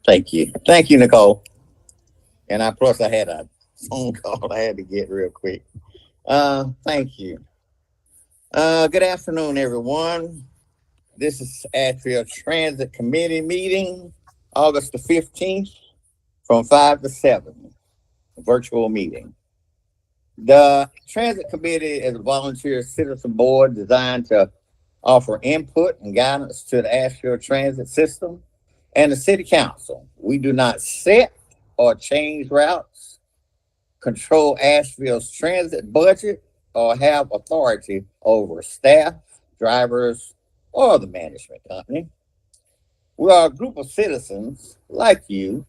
Thank you. Thank you, Nicole. And plus I had a phone call I had to get real quick. Thank you. Good afternoon, everyone. This is Asheville Transit Committee meeting, August the 15th from 5 to 7, virtual meeting. The Transit Committee is a volunteer citizen board designed to offer input and guidance to the Asheville Transit System and the City Council. We do not set or change routes, control Asheville's transit budget, or have authority over staff, drivers, or the management company. We are a group of citizens like you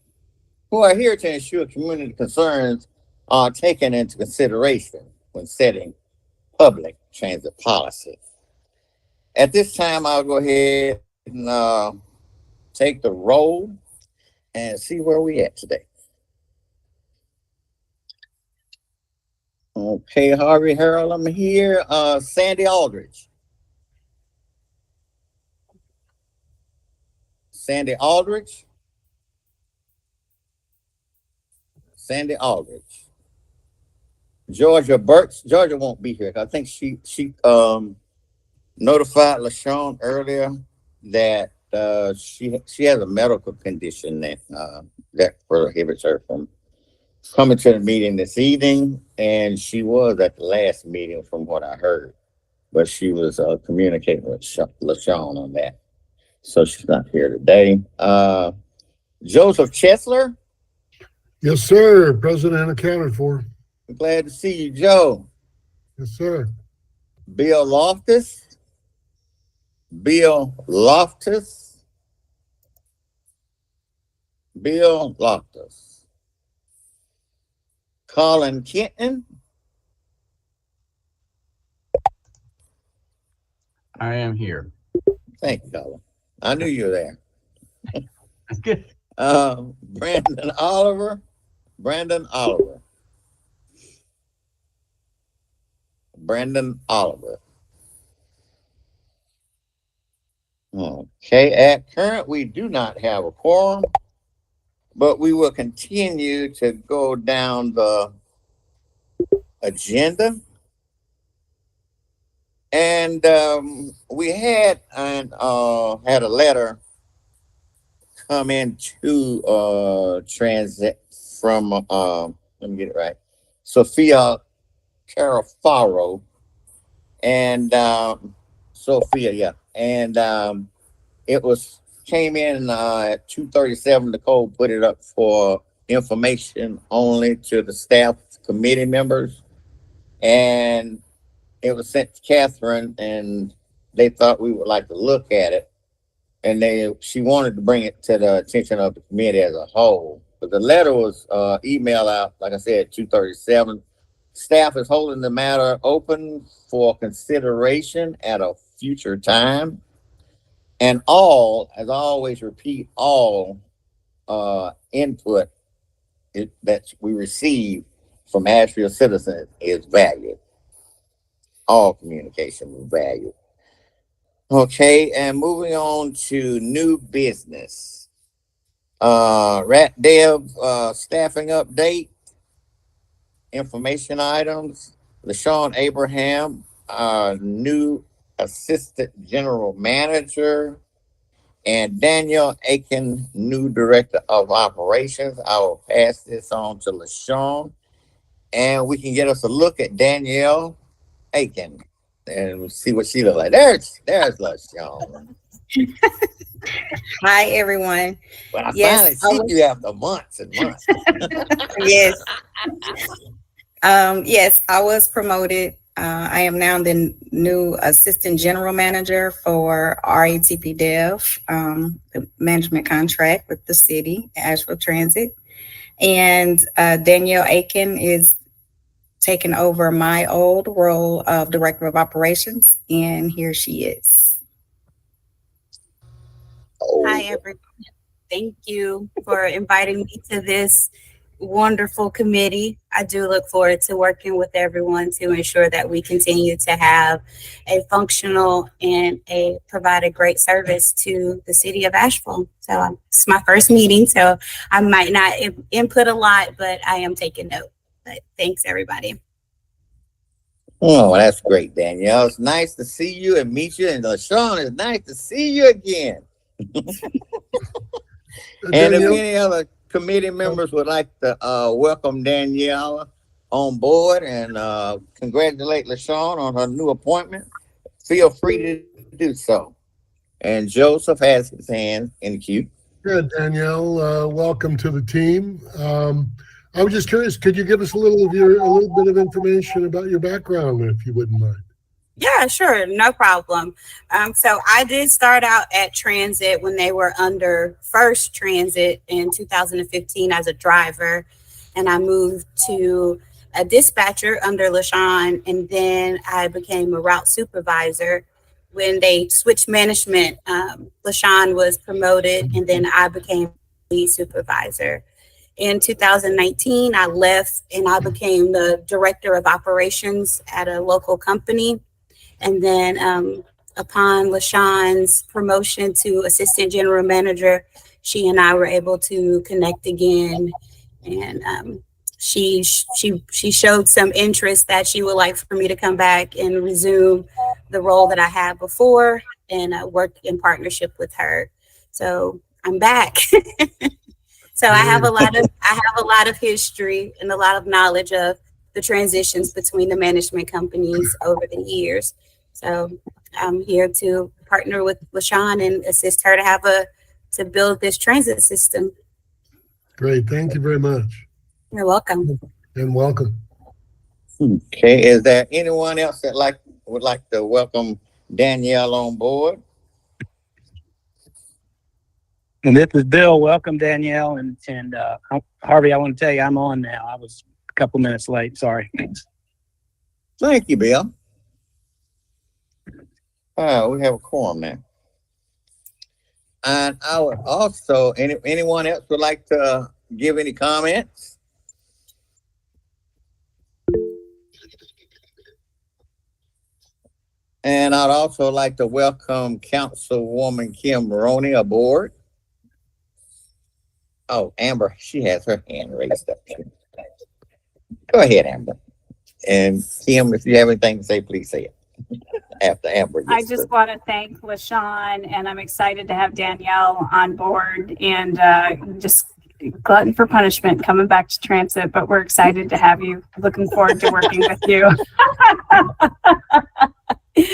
who are here to ensure community concerns are taken into consideration when setting public transit policy. At this time, I'll go ahead and take the roll and see where we at today. Okay, Harvey Harold, I'm here. Sandy Aldridge. Sandy Aldridge. Sandy Aldridge. Georgia Burks. Georgia won't be here. I think she notified LaShawn earlier that she has a medical condition that prohibits her from coming to the meeting this evening, and she was at the last meeting from what I heard, but she was communicating with LaShawn on that, so she's not here today. Joseph Chesler. Yes, sir. President accounted for. Glad to see you, Joe. Yes, sir. Bill Loftus. Bill Loftus. Bill Loftus. Colin Kenton. I am here. Thank you, Colin. I knew you were there. Good. Brandon Oliver. Brandon Oliver. Brandon Oliver. Okay, at current, we do not have a quorum, but we will continue to go down the agenda. And we had a letter come into transit from let me get it right, Sophia Carafaro, and Sophia, yeah, and it came in at 2:37. Nicole put it up for information only to the staff committee members, and it was sent to Catherine, and they thought we would like to look at it, and she wanted to bring it to the attention of the committee as a whole. But the letter was emailed out, like I said, 2:37. Staff is holding the matter open for consideration at a future time. And as I always repeat, all input that we receive from Asheville citizens is valued. All communication is valued. Okay, and moving on to new business. Rat Dev staffing update, information items. LaShawn Abraham, new assistant general manager, and Daniel Aiken, new director of operations. I will pass this on to LaShawn, and we can get us a look at Danielle Aiken and we'll see what she looks like. There's LaShawn. Hi, everyone. But I finally see you after months and months. Yes. Yes, I was promoted. I am now the new assistant general manager for RATP Dev, the management contract with the city, Asheville Transit. And Danielle Aiken is taking over my old role of director of operations, and here she is. Hi, everyone. Thank you for inviting me to this wonderful committee. I do look forward to working with everyone to ensure that we continue to have a functional and provide a great service to the city of Asheville. So it's my first meeting, so I might not input a lot, but I am taking note. But thanks, everybody. Oh, that's great, Danielle. It's nice to see you and meet you. And LaShawn, it's nice to see you again. And if Danielle, any other committee members would like to welcome Danielle on board and congratulate LaShawn on her new appointment, feel free to do so. And Joseph has his hand in the queue. good, Danielle. Welcome to the team. I was just curious, could you give us a little bit of information about your background, if you wouldn't mind? Yeah, sure. No problem. So I did start out at Transit when they were under First Transit in 2015 as a driver. And I moved to a dispatcher under LaShawn. And then I became a route supervisor. When they switched management, LaShawn was promoted and then I became lead supervisor. In 2019, I left and I became the director of operations at a local company. And then upon LaShawn's promotion to assistant general manager, she and I were able to connect again. And she showed some interest that she would like for me to come back and resume the role that I had before and work in partnership with her. So I'm back. So I have a lot of history and a lot of knowledge of the transitions between the management companies over the years. So I'm here to partner with LaShawn and assist her to build this transit system. Great, thank you very much. You're welcome. And welcome. Okay, is there anyone else that would like to welcome Danielle on board? And this is Bill. Welcome, Danielle. And Harvey, I want to tell you, I'm on now. I was a couple minutes late. Sorry. Thank you, Bill. We have a quorum now. And I would also, anyone else would like to give any comments? And I'd also like to welcome Councilwoman Kim Maroney aboard. Oh, Amber, she has her hand raised up. Go ahead, Amber. And Kim, if you have anything to say, please say it. After Amber. I just want to thank LaShawn, and I'm excited to have Danielle on board and just glutton for punishment coming back to transit, but we're excited to have you. Looking forward to working with you. I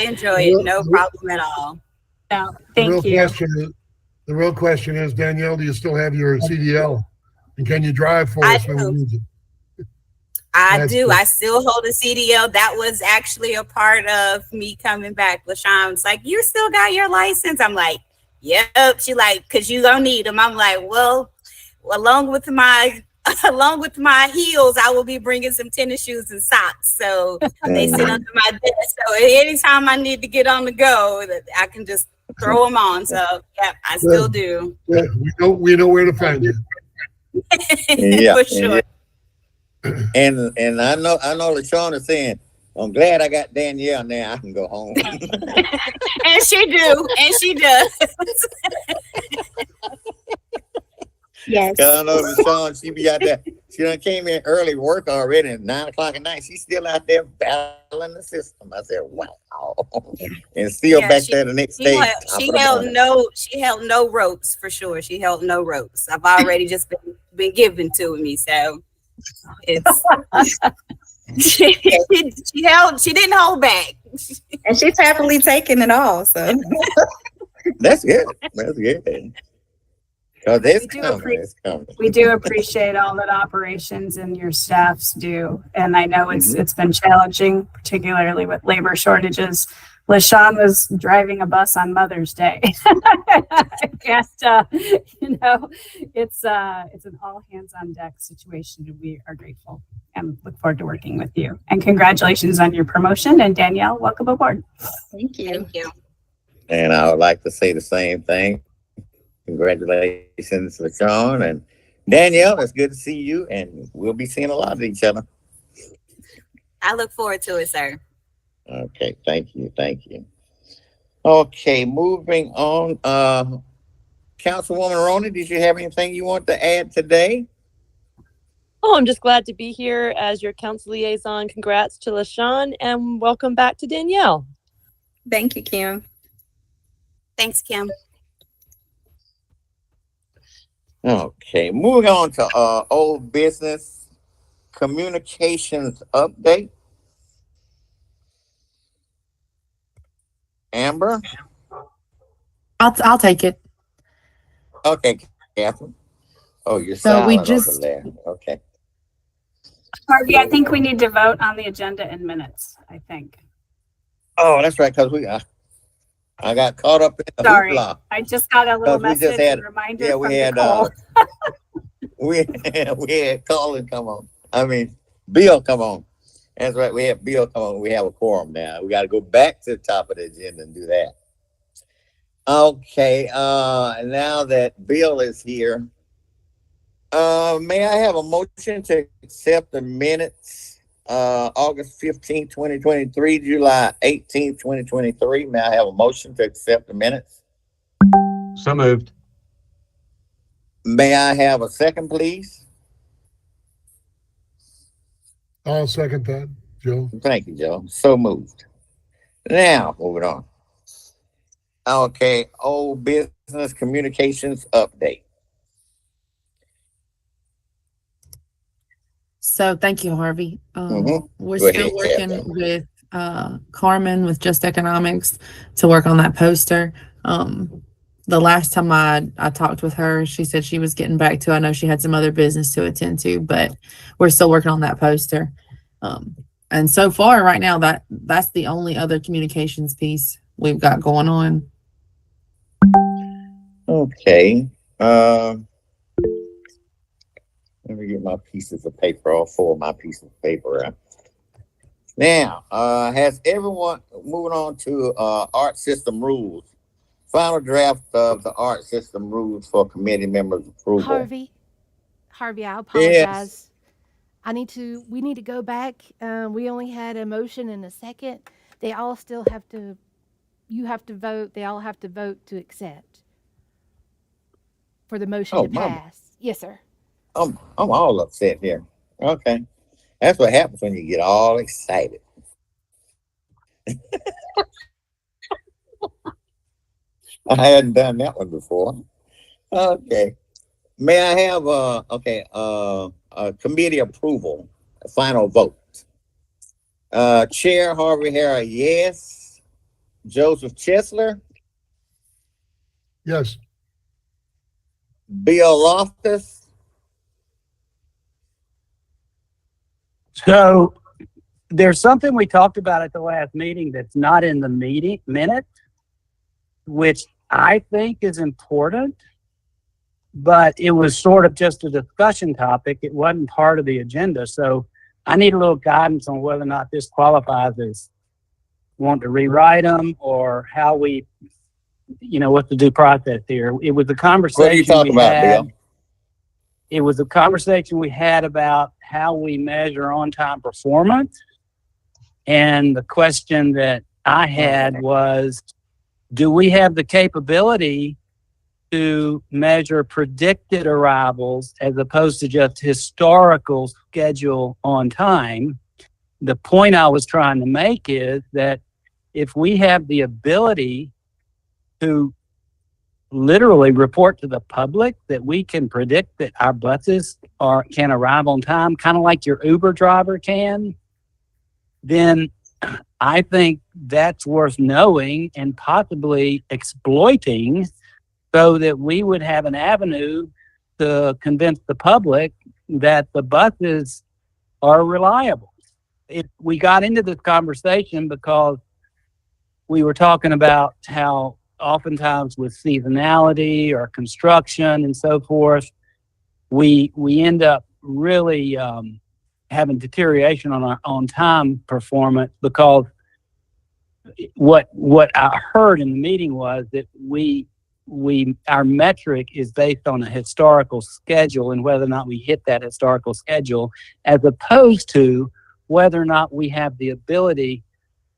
enjoy it. No problem at all. No, thank you. The real question is, Danielle, do you still have your CDL? And can you drive for us when we need you? I do. I still hold a CDL. That was actually a part of me coming back. LaShawn's like, you still got your license? I'm like, yep. She like, cause you don't need them. I'm like, well, along with my heels, I will be bringing some tennis shoes and socks. So they sit under my desk. So anytime I need to get on the go, I can just throw them on. So yeah, I still do. Yeah, we know where to find you. Yeah, for sure. And I know LaShawn is saying, I'm glad I got Danielle now. I can go home. And she does. Yes. I know LaShawn, she be out there. She done came in early work already at 9:00 at night. She's still out there battling the system. I said, wow. And still back there the next day. She held no ropes for sure. She held no ropes. I've already just been given to me. So it's she didn't hold back. And she's happily taking it all. So that's good. That's good. We do appreciate all that operations and your staffs do. And I know it's been challenging, particularly with labor shortages. LaShawn was driving a bus on Mother's Day. And, it's an all hands on deck situation. And we are grateful and look forward to working with you. And congratulations on your promotion. And Danielle, welcome aboard. Thank you. And I would like to say the same thing. Congratulations, LaShawn and Danielle. It's good to see you, and we'll be seeing a lot of each other. I look forward to it, sir. Okay, thank you, thank you. Okay, moving on. Councilwoman Roni, did you have anything you want to add today? Oh, I'm just glad to be here as your council liaison. Congrats to LaShawn and welcome back to Danielle. Thank you, Kim. Thanks, Kim. Okay, moving on to old business communications update. Amber? I'll take it. Okay, Catherine. Oh, you're So we silent over just- there. Okay. Harvey, I think we need to vote on the agenda in minutes, I think. Oh, that's right, because I got caught up in the Sorry, hoopla. I just got a little Because we just message had- and reminder Yeah, from we had Nicole. we had Colin come on. I mean, Bill come on. That's right. We have Bill come on. We have a quorum now. We got to go back to the top of the agenda and do that. Okay. Now that Bill is here, may I have a motion to accept the minutes? August 15th, 2023, July 18th, 2023. May I have a motion to accept the minutes? So moved. May I have a second, please? I'll second that, Joe. Thank you, Joe. So moved. Now, moving on. Okay, old business communications update. So thank you, Harvey. We're Go still ahead, working with Carmen with Just Economics to work on that poster. The last time I talked with her, she said she was getting back to. I know she had some other business to attend to, but we're still working on that poster. And so far, right now, that's the only other communications piece we've got going on. Okay. Let me get my pieces of paper, all four of my pieces of paper out. Now, has everyone, moving on to art system rules, final draft of the art system rules for committee members approval. Harvey, I apologize. We need to go back. We only had a motion and a second. They all still have to, you have to vote. They all have to vote to accept for the motion Oh, to Mama. pass. Yes, sir. I'm all upset here. Okay. That's what happens when you get all excited. I hadn't done that one before. Okay. May I have a committee approval, a final vote? Chair Harvey Harris, yes. Joseph Chesler, Yes. Bill Loftus, So there's something we talked about at the last meeting that's not in the meeting minute, which I think is important, but it was sort of just a discussion topic. It wasn't part of the agenda. So I need a little guidance on whether or not this qualifies as want to rewrite them or how we, what's the due process here. It was a conversation. what are you talking about, Bill? It was a conversation we had about how we measure on-time performance. And the question that I had was, do we have the capability to measure predicted arrivals as opposed to just historical schedule on time? The point I was trying to make is that if we have the ability to literally report to the public that we can predict that our buses can arrive on time, kind of like your Uber driver can, then I think that's worth knowing and possibly exploiting so that we would have an avenue to convince the public that the buses are reliable. We got into this conversation because we were talking about how oftentimes with seasonality or construction and so forth, we end up really having deterioration on our on-time performance because what I heard in the meeting was that we our metric is based on a historical schedule and whether or not we hit that historical schedule, as opposed to whether or not we have the ability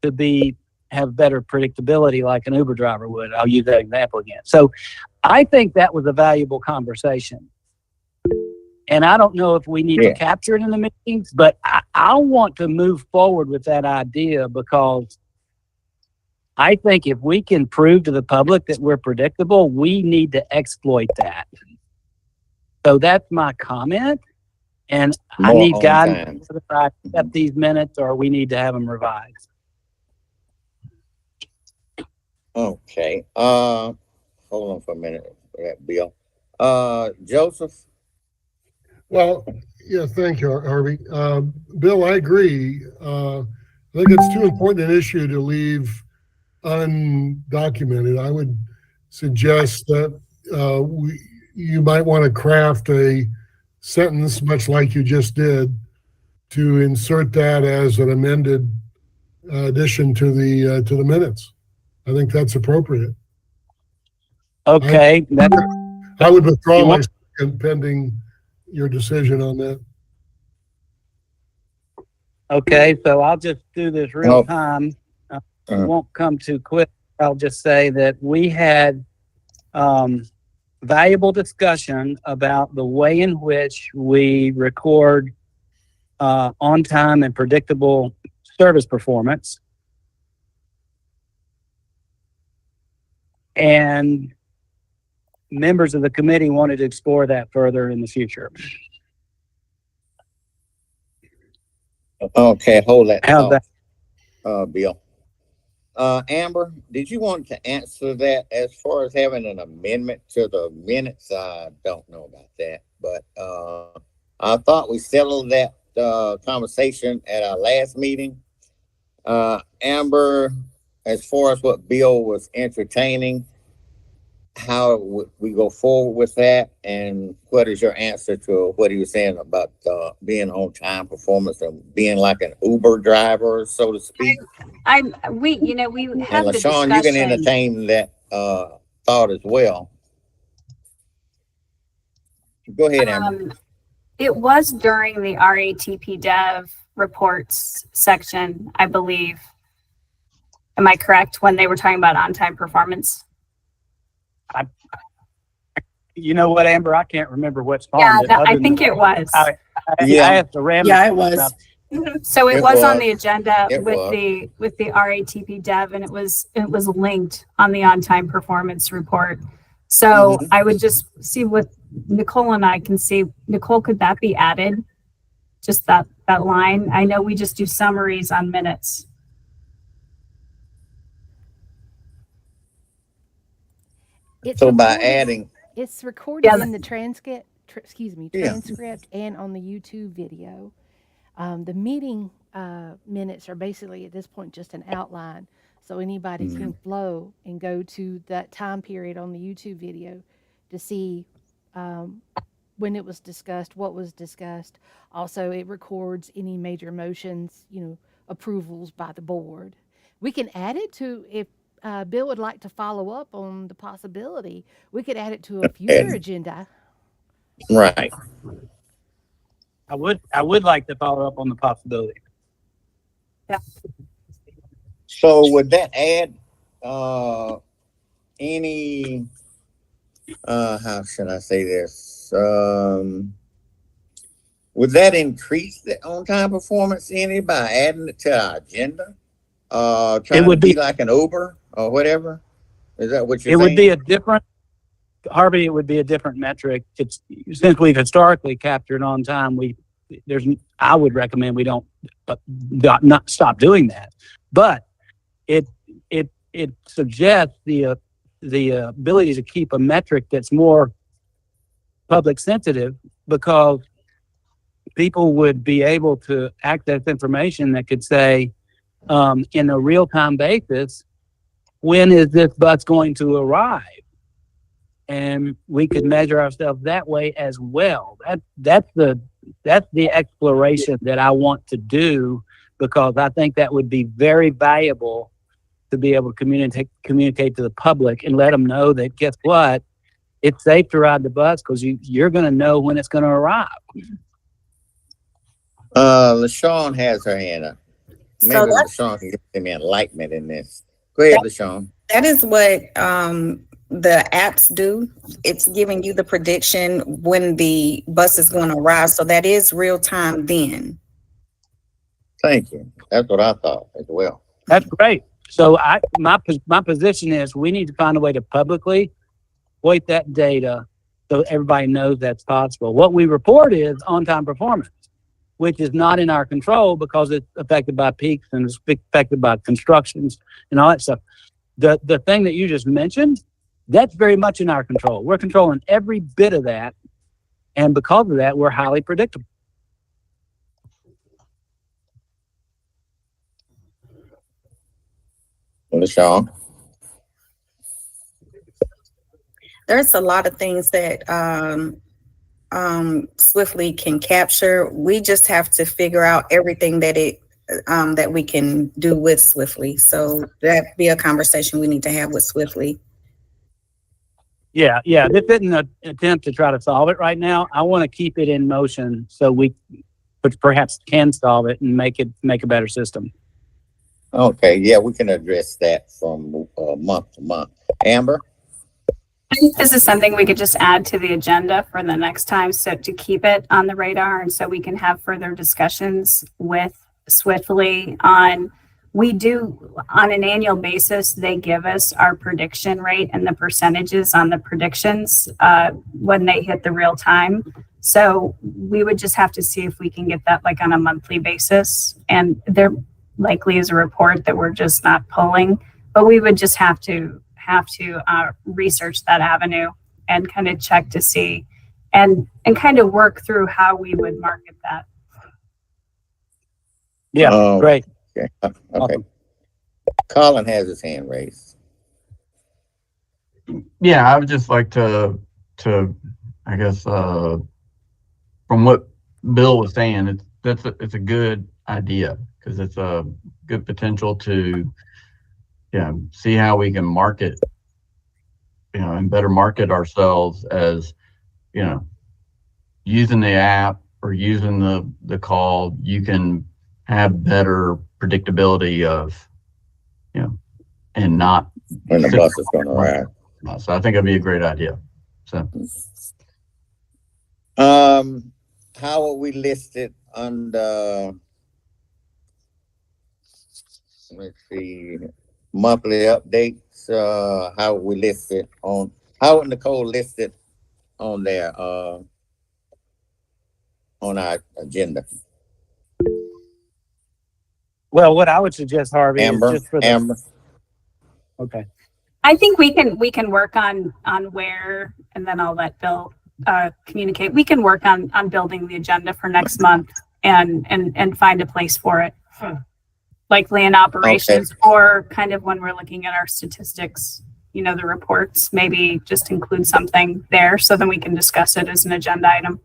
to have better predictability like an Uber driver would. I'll use that example again. So I think that was a valuable conversation. And I don't know if we need to capture it in the meetings, but I want to move forward with that idea, because I think if we can prove to the public that we're predictable, we need to exploit that. So that's my comment. And I need guidance whether I accept these minutes or we need to have them revised. Okay. Hold on for a minute for that, Bill. Joseph? Well, yeah, thank you, Harvey. Bill, I agree. I think it's too important an issue to leave undocumented. I would suggest that you might want to craft a sentence, much like you just did, to insert that as an amended addition to the minutes. I think that's appropriate. Okay. I would withdraw my second pending your decision on that. Okay, so I'll just do this real time. It won't come too quick. I'll just say that we had valuable discussion about the way in which we record on time and predictable service performance. And members of the committee wanted to explore that further in the future. Okay, hold that How's thought, Bill. Amber, did you want to answer that as far as having an amendment to the minutes? I don't know about that, but I thought we settled that conversation at our last meeting. Amber, as far as what Bill was entertaining, how would we go forward with that, and what is your answer to what he was saying about being on time performance and being like an Uber driver, so to speak? We had and the LaShawn, discussion. you can entertain that thought as well. Go ahead, Amber. It was during the RATP Dev reports section, I believe. Am I correct when they were talking about on-time performance? You know what, Amber? I can't remember what's on Yeah, it. I think it was. I have to ram. Yeah, it was. So it was on the agenda It with was. the RATP Dev, and it was linked on the on-time performance report. So I would just see what Nicole and I can see. Nicole, could that be added? Just that line? I know we just do summaries on minutes. It's So by recorded- adding, It's recorded Yeah. in the transcript, transcript and on the YouTube video. The meeting minutes are basically at this point just an outline, so anybody can flow and go to that time period on the YouTube video to see when it was discussed, what was discussed. Also, it records any major motions, approvals by the board. We can add it to, if Bill would like to follow up on the possibility, we could add it to a future agenda. right. I would like to follow up on the possibility. So would that add any how should I say this? Would that increase the on-time performance any by adding it to our agenda? Trying It would to be be- like an Uber or whatever? Is that what you're It saying? would be a different, Harvey, it would be a different metric. It's, since we've historically captured on time, I would recommend we don't not stop doing that. But it suggests the ability to keep a metric that's more public sensitive, because people would be able to access information that could say, in a real-time basis, when is this bus going to arrive? And we could measure ourselves that way as well. That's the exploration that I want to do, because I think that would be very valuable to be able to communicate to the public and let them know that, guess what? It's safe to ride the bus because you're going to know when it's going to arrive. LaShawn has her hand up. Maybe So LaShawn can give me enlightenment in this. Go ahead, LaShawn. that is what the apps do. It's giving you the prediction when the bus is going to arrive. So that is real time then. Thank you. That's what I thought as well. That's great. So my position is we need to find a way to publicly exploit that data so everybody knows that's possible. What we report is on-time performance, which is not in our control because it's affected by peaks and it's affected by constructions and all that stuff. The thing that you just mentioned, that's very much in our control. We're controlling every bit of that. And because of that, we're highly predictable. LaShawn. There's a lot of things that Swiftly can capture. We just have to figure out everything that that we can do with Swiftly. So that'd be a conversation we need to have with Swiftly. Yeah. This isn't an attempt to try to solve it right now. I want to keep it in motion so we perhaps can solve it and make a better system. Okay, yeah, we can address that from month to month. Amber? I think this is something we could just add to the agenda for the next time, so to keep it on the radar and so we can have further discussions with Swiftly on, we do on an annual basis, they give us our prediction rate and the percentages on the predictions when they hit the real time. So we would just have to see if we can get that like on a monthly basis, and there likely is a report that we're just not pulling, but we would just have to research that avenue and kind of check to see and kind of work through how we would market that. Yeah, great. Okay. Okay. Colin has his hand raised. Yeah, I would just like to I guess from what Bill was saying, it's a good idea because it's a good potential to see how we can market, and better market ourselves as, using the app or using the call, you can have better predictability of, and not When the bus is going to arrive. So I think it'd be a great idea. So, how are we listed under, let's see, monthly updates? How are we listed on, how are Nicole listed on there, on our agenda? Well, what I would suggest, Harvey, Amber, is just for the Amber. Okay. I think we can work on where, and then I'll let Bill communicate. We can work on building the agenda for next month and find a place for it, likely in operations, or kind of when we're looking at our statistics, the reports, maybe just include something there so then we can discuss it as an agenda item.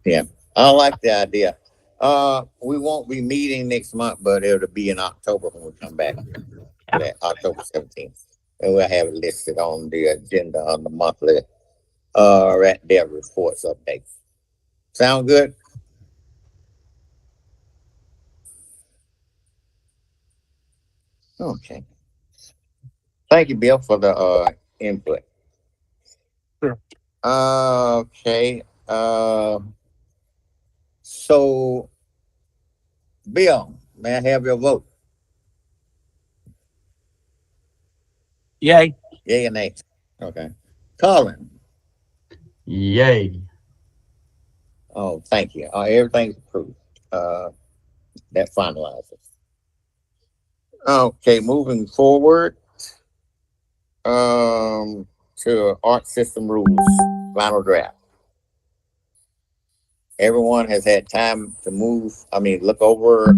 Yeah, I like the idea. We won't be meeting next month, but it'll be in October when we come back. Yeah. October 17th. And we'll have it listed on the agenda on the monthly Rat Dev reports updates. Sound good? Okay. Thank you, Bill, for the input. Sure. Okay. So, Bill, may I have your vote? Yay. Yay and nay. Okay. Colin. yay. Oh, thank you. Everything's approved. That finalizes. Okay, moving forward to art system rules, final draft. Everyone has had time to look over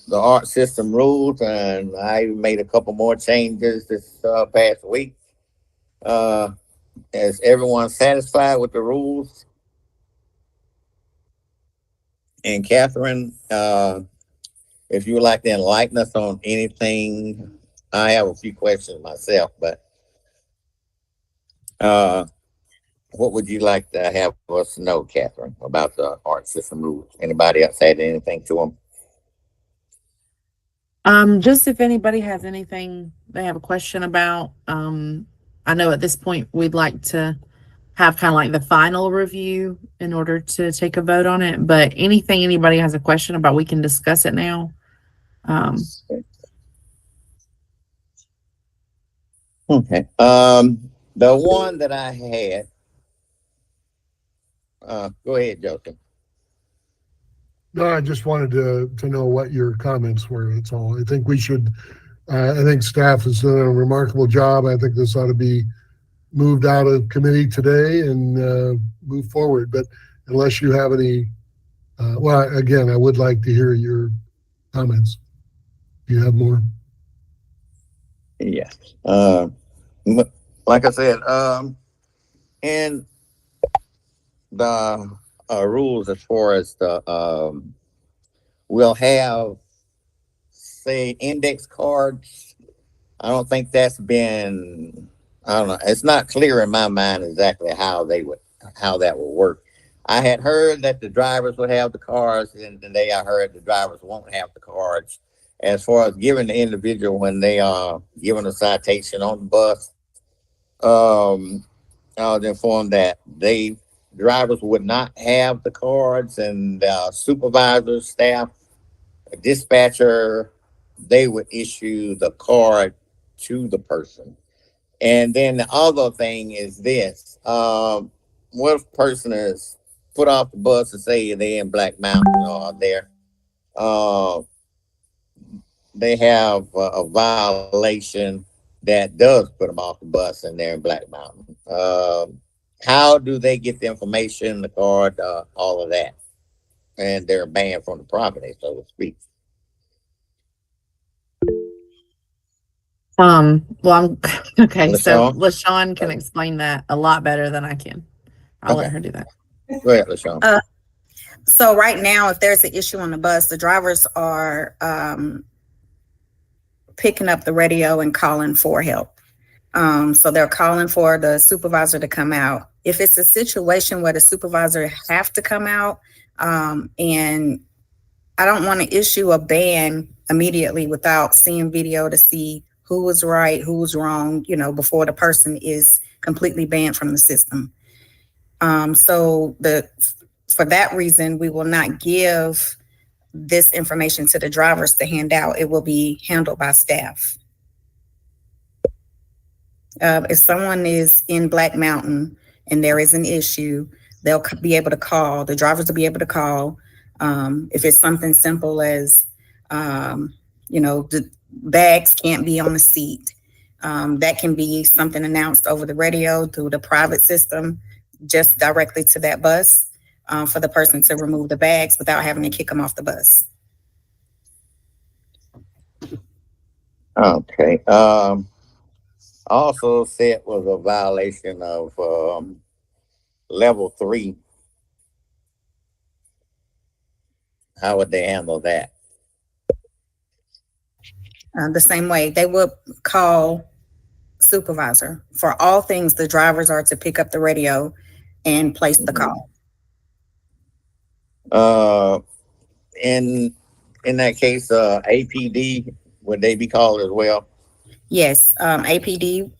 the art system rules, and I made a couple more changes this past week. Is everyone satisfied with the rules? And Catherine, if you would like to enlighten us on anything, I have a few questions myself, but what would you like to have us know, Catherine, about the art system rules? Anybody else add anything to them? Just if anybody has anything they have a question about, I know at this point we'd like to have kind of like the final review in order to take a vote on it, but anything anybody has a question about, we can discuss it now. Okay. The one that I had, go ahead, Joseph. No, I just wanted to know what your comments were. That's all. I think we should, I think staff has done a remarkable job. I think this ought to be moved out of committee today and move forward. But unless you have any, well, again, I would like to hear your comments. Do you have more? Yeah. Like I said, in the rules as far as the we'll have, say, index cards. I don't think that's been, I don't know, it's not clear in my mind exactly how that would work. I had heard that the drivers would have the cards, and today I heard the drivers won't have the cards. As far as giving the individual when they are given a citation on the bus, I was informed that drivers would not have the cards, and supervisors, staff, dispatcher, they would issue the card to the person. And then the other thing is this: what if a person is put off the bus and say they're in Black Mountain or there? They have a violation that does put them off the bus and they're in Black Mountain. How do they get the information, the card, all of that? And they're banned from the property, so to speak. Well, I'm okay. So LaShawn? LaShawn can explain that a lot better than I can. I'll let Okay. her do that. Go ahead, LaShawn. So right now, if there's an issue on the bus, the drivers are picking up the radio and calling for help. So they're calling for the supervisor to come out. If it's a situation where the supervisor have to come out, and I don't want to issue a ban immediately without seeing video to see who was right, who was wrong, before the person is completely banned from the system. So for that reason, we will not give this information to the drivers to hand out. It will be handled by staff. If someone is in Black Mountain and there is an issue, they'll be able to call. The drivers will be able to call. If it's something simple as, the bags can't be on the seat, that can be something announced over the radio through the private system, just directly to that bus, for the person to remove the bags without having to kick them off the bus. Okay. Also said was a violation of level 3. How would they handle that? The same way they would call supervisor. For all things, the drivers are to pick up the radio and place the call. In that case, APD, would they be called as well? Yes, APD,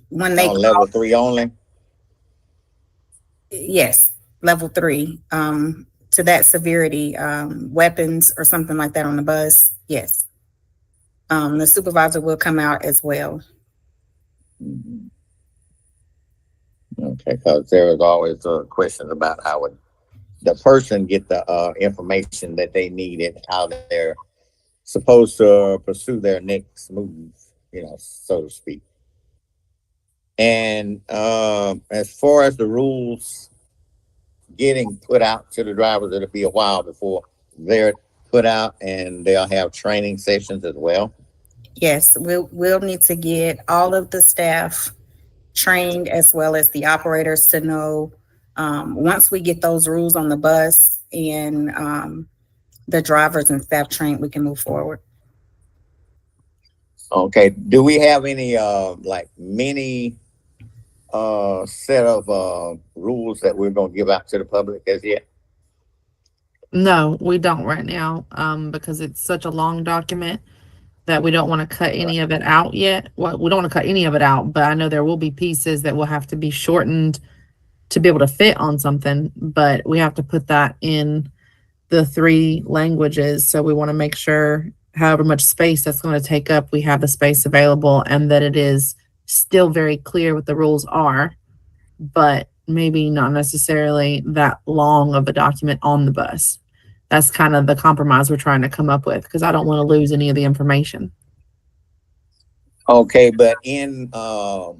when they on level 3 only? Yes, level 3. To that severity, weapons or something like that on the bus, yes. The supervisor will come out as well. Okay, because there is always a question about how would the person get the information that they needed, how they're supposed to pursue their next move, so to speak. And as far as the rules getting put out to the drivers, it'll be a while before they're put out, and they'll have training sessions as well. Yes, we'll need to get all of the staff trained, as well as the operators, to know once we get those rules on the bus and the drivers and staff trained, we can move forward. Okay. Do we have any like mini set of rules that we're gonna give out to the public as yet? No, we don't right now, because it's such a long document that we don't want to cut any of it out yet. Well, we don't want to cut any of it out, but I know there will be pieces that will have to be shortened to be able to fit on something, but we have to put that in the 3 languages. So we want to make sure however much space that's going to take up, we have the space available, and that it is still very clear what the rules are, but maybe not necessarily that long of a document on the bus. That's kind of the compromise we're trying to come up with, because I don't want to lose any of the information. Okay, but in the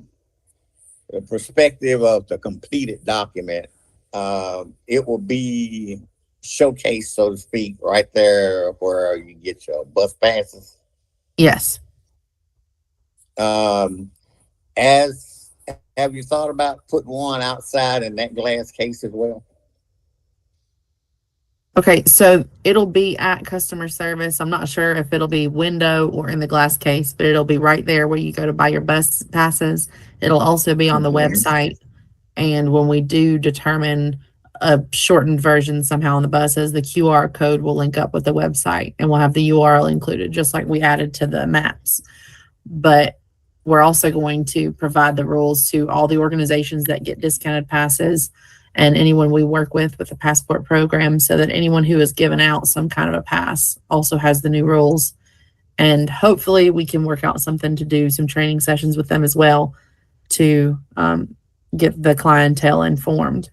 perspective of the completed document, it will be showcased, so to speak, right there where you get your bus passes. Yes. As have you thought about putting one outside in that glass case as well? Okay, so it'll be at customer service. I'm not sure if it'll be window or in the glass case, but it'll be right there where you go to buy your bus passes. It'll also be on the website. And when we do determine a shortened version somehow on the buses, the QR code will link up with the website and we'll have the URL included, just like we added to the maps. But we're also going to provide the rules to all the organizations that get discounted passes and anyone we work with the passport program, so that anyone who is given out some kind of a pass also has the new rules. And hopefully we can work out something to do some training sessions with them as well to get the clientele informed.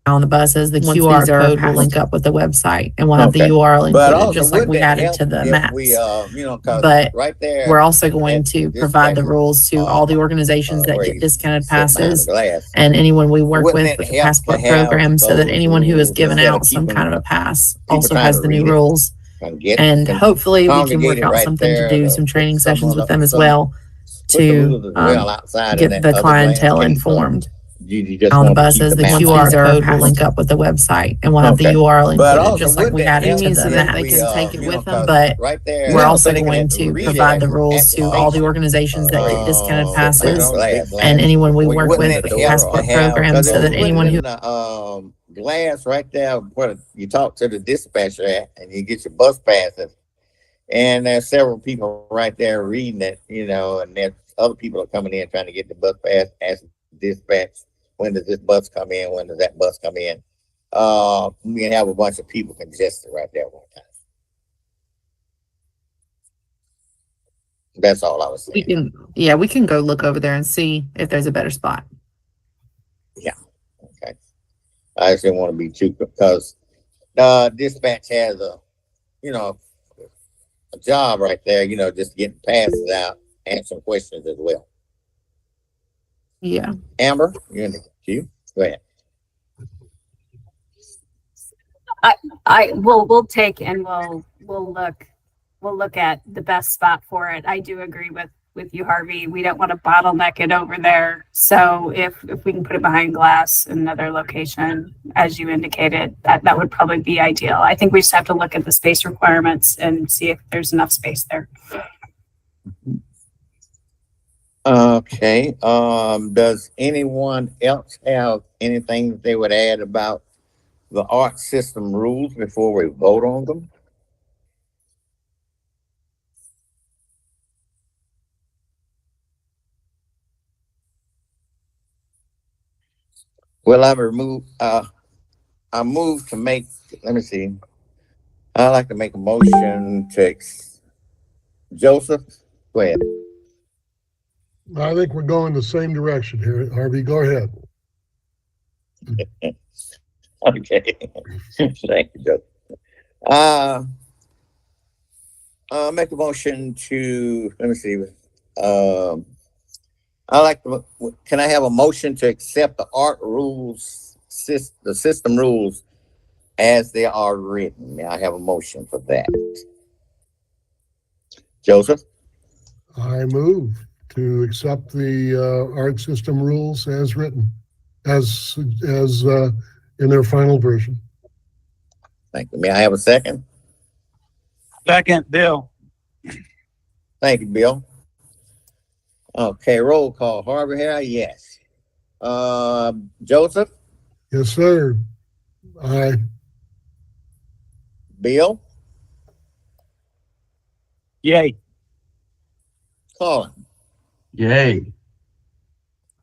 On the buses, the QR code will link up with the website and we'll have the URL included, just like we added to the maps. But right there, we're also going to provide the rules to all the organizations that get discounted passes and anyone we work with the passport program, so that anyone who is given out some kind of a pass also has the new rules. And hopefully we can work out something to do some training sessions with them as well to get the clientele informed. On the buses, the QR code will link up with the website and we'll have the URL included, just like we added to the map. They can take it with them, but we're also going to provide the rules to all the organizations that get discounted passes and anyone we work with the passport program, so that anyone who glass right there where you talk to the dispatcher at and you get your bus passes, and there's several people right there reading it, and there's other people are coming in trying to get the bus pass, asking dispatch, when does this bus come in? When does that bus come in? We can have a bunch of people congested right there one time. That's all I was saying. We can go look over there and see if there's a better spot. Yeah. Okay. I just didn't want to be too, because dispatch has a job right there, just getting passes out, answering questions as well. Yeah. Amber, you're in the queue. Go ahead. We'll take and we'll look at the best spot for it. I do agree with you, Harvey. We don't want to bottleneck it over there. So if we can put it behind glass in another location, as you indicated, that would probably be ideal. I think we just have to look at the space requirements and see if there's enough space there. Okay. Does anyone else have anything that they would add about the art system rules before we vote on them? Well, I move to make, let me see. I'd like to make a motion to, Joseph, go ahead. I think we're going the same direction here. Harvey, go ahead. Okay. Thank you, Joseph. I'll make a motion to, let me see. Can I have a motion to accept the art rules, the system rules as they are written? May I have a motion for that? Joseph? I move to accept the art system rules as written, as in their final version. Thank you. May I have a second? Second, Bill. Thank you, Bill. Okay, roll call. Harvey Hare, yes. Joseph, Yes, sir. Aye. Bill, Yay. Colin. Yay.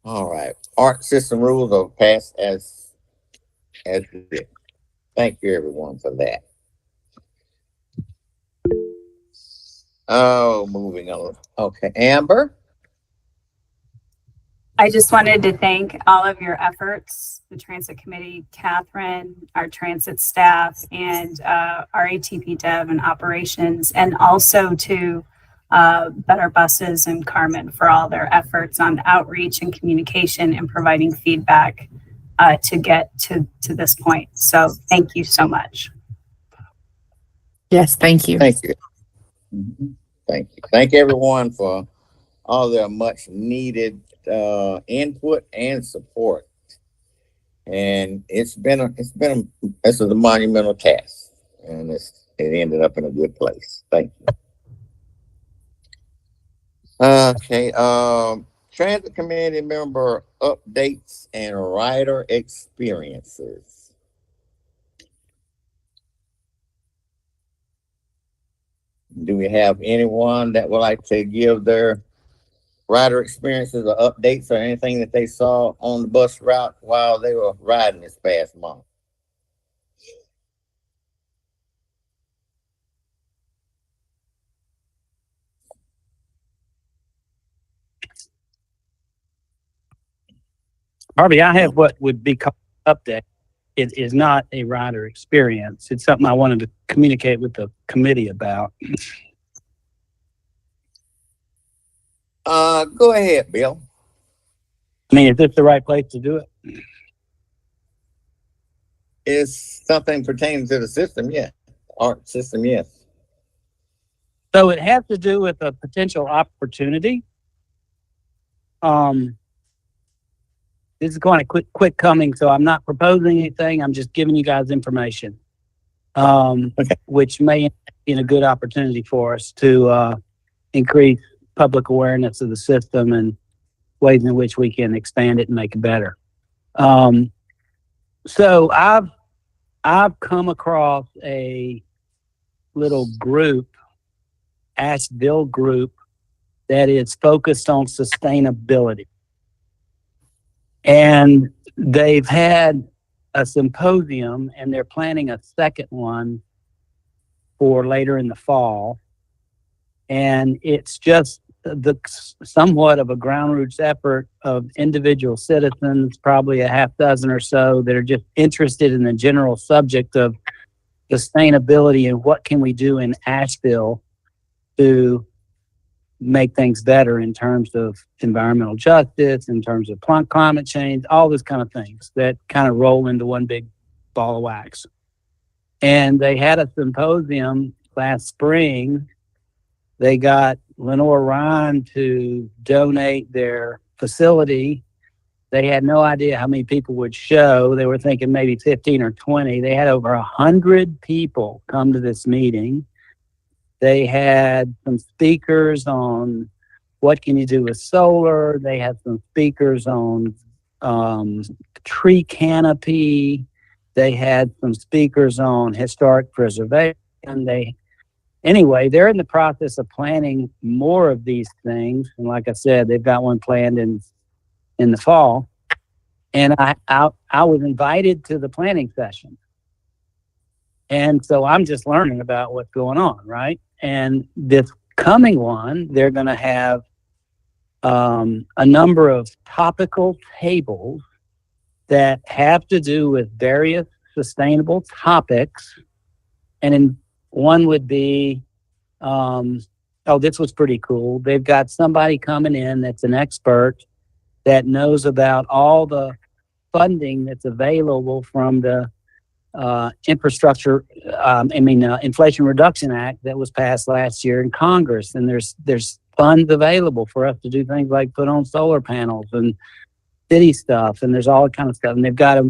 All right. Art system rules are passed as written. Thank you, everyone, for that. Oh, moving on. Okay, Amber. I just wanted to thank all of your efforts, the Transit Committee, Catherine, our transit staff, and RATP Dev and Operations, and also to Better Buses and Carmen for all their efforts on outreach and communication and providing feedback to get to this point. So thank you so much. Yes, thank you. Thank you. Mhm. Thank you. Thank everyone for all their much needed input and support. And this is a monumental task, and it ended up in a good place. Thank you. Okay, transit committee member updates and rider experiences. Do we have anyone that would like to give their rider experiences or updates or anything that they saw on the bus route while they were riding this past month? Harvey, I have what would be called an update. It is not a rider experience. It's something I wanted to communicate with the committee about. Go ahead, Bill. I mean, is this the right place to do it? Is something pertaining to the system? Yeah. Art system, yes. So it has to do with a potential opportunity. This is kind of quick coming, so I'm not proposing anything. I'm just giving you guys information, which may be a good opportunity for us to increase public awareness of the system and ways in which we can expand it and make it better. So I've come across a little group, Asheville group, that is focused on sustainability. And they've had a symposium and they're planning a second one for later in the fall. And it's just somewhat of a ground roots effort of individual citizens, probably a half dozen or so, that are just interested in the general subject of sustainability and what can we do in Asheville to make things better in terms of environmental justice, in terms of climate change, all those kind of things that kind of roll into one big ball of wax. And they had a symposium last spring. They got Lenore Ryan to donate their facility. They had no idea how many people would show. They were thinking maybe 15 or 20. They had over 100 people come to this meeting. They had some speakers on what can you do with solar. They had some speakers on tree canopy. They had some speakers on historic preservation. Anyway, they're in the process of planning more of these things. And like I said, they've got one planned in the fall. And I was invited to the planning session. And so I'm just learning about what's going on, right? And this coming one, they're going to have a number of topical tables that have to do with various sustainable topics. And one would be, this was pretty cool. They've got somebody coming in that's an expert that knows about all the funding that's available from the Inflation Reduction Act that was passed last year in Congress. And there's funds available for us to do things like put on solar panels and city stuff. And there's all kind of stuff. And they've got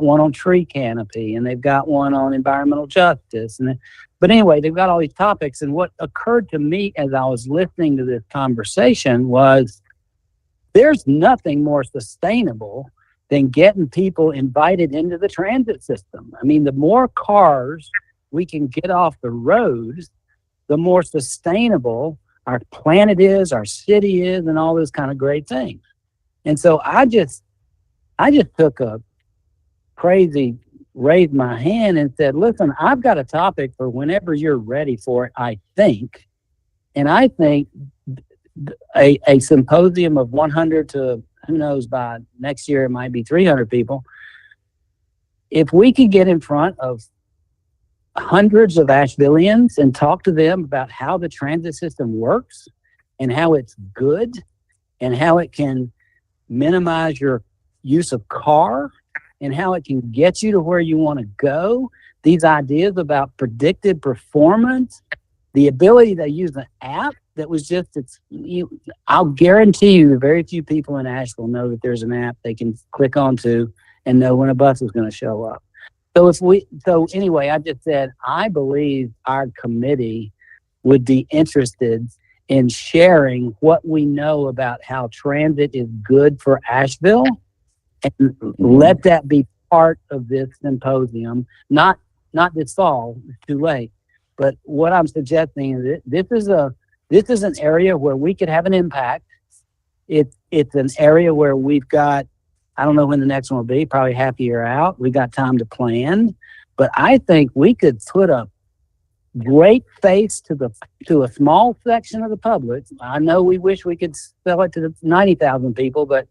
one on tree canopy, and they've got one on environmental justice. And But anyway, they've got all these topics. And what occurred to me as I was listening to this conversation was there's nothing more sustainable than getting people invited into the transit system. I mean, the more cars we can get off the roads, the more sustainable our planet is, our city is, and all those kind of great things. And so I just took a crazy, raised my hand and said, listen, I've got a topic for whenever you're ready for it, I think. And I think a symposium of 100 to, who knows, by next year it might be 300 people. If we could get in front of hundreds of Ashevilleans and talk to them about how the transit system works and how it's good and how it can minimize your use of car and how it can get you to where you want to go, these ideas about predicted performance, the ability to use an app that was just, I'll guarantee you very few people in Asheville know that there's an app they can click onto and know when a bus is going to show up. So anyway, I just said, I believe our committee would be interested in sharing what we know about how transit is good for Asheville and let that be part of this symposium, not this fall, it's too late. But what I'm suggesting is that this is an area where we could have an impact. It's an area where we've got, I don't know when the next one will be, probably half a year out. We got time to plan, but I think we could put a great face to a small section of the public. I know we wish we could sell it to the 90,000 people, but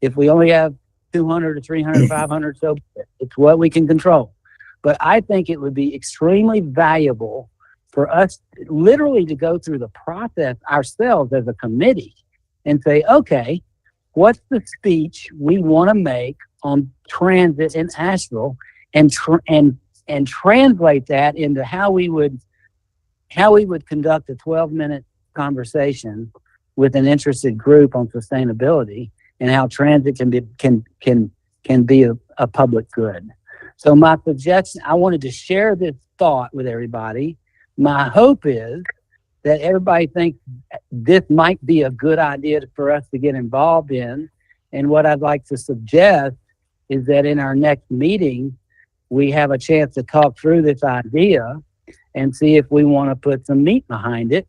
if we only have 200 or 300, 500, so it's what we can control. But I think it would be extremely valuable for us literally to go through the process ourselves as a committee and say, okay, what's the speech we want to make on transit in Asheville, and translate that into how we would conduct a 12-minute conversation with an interested group on sustainability and how transit can be a public good. So my suggestion, I wanted to share this thought with everybody. My hope is that everybody thinks this might be a good idea for us to get involved in. And what I'd like to suggest is that in our next meeting, we have a chance to talk through this idea and see if we want to put some meat behind it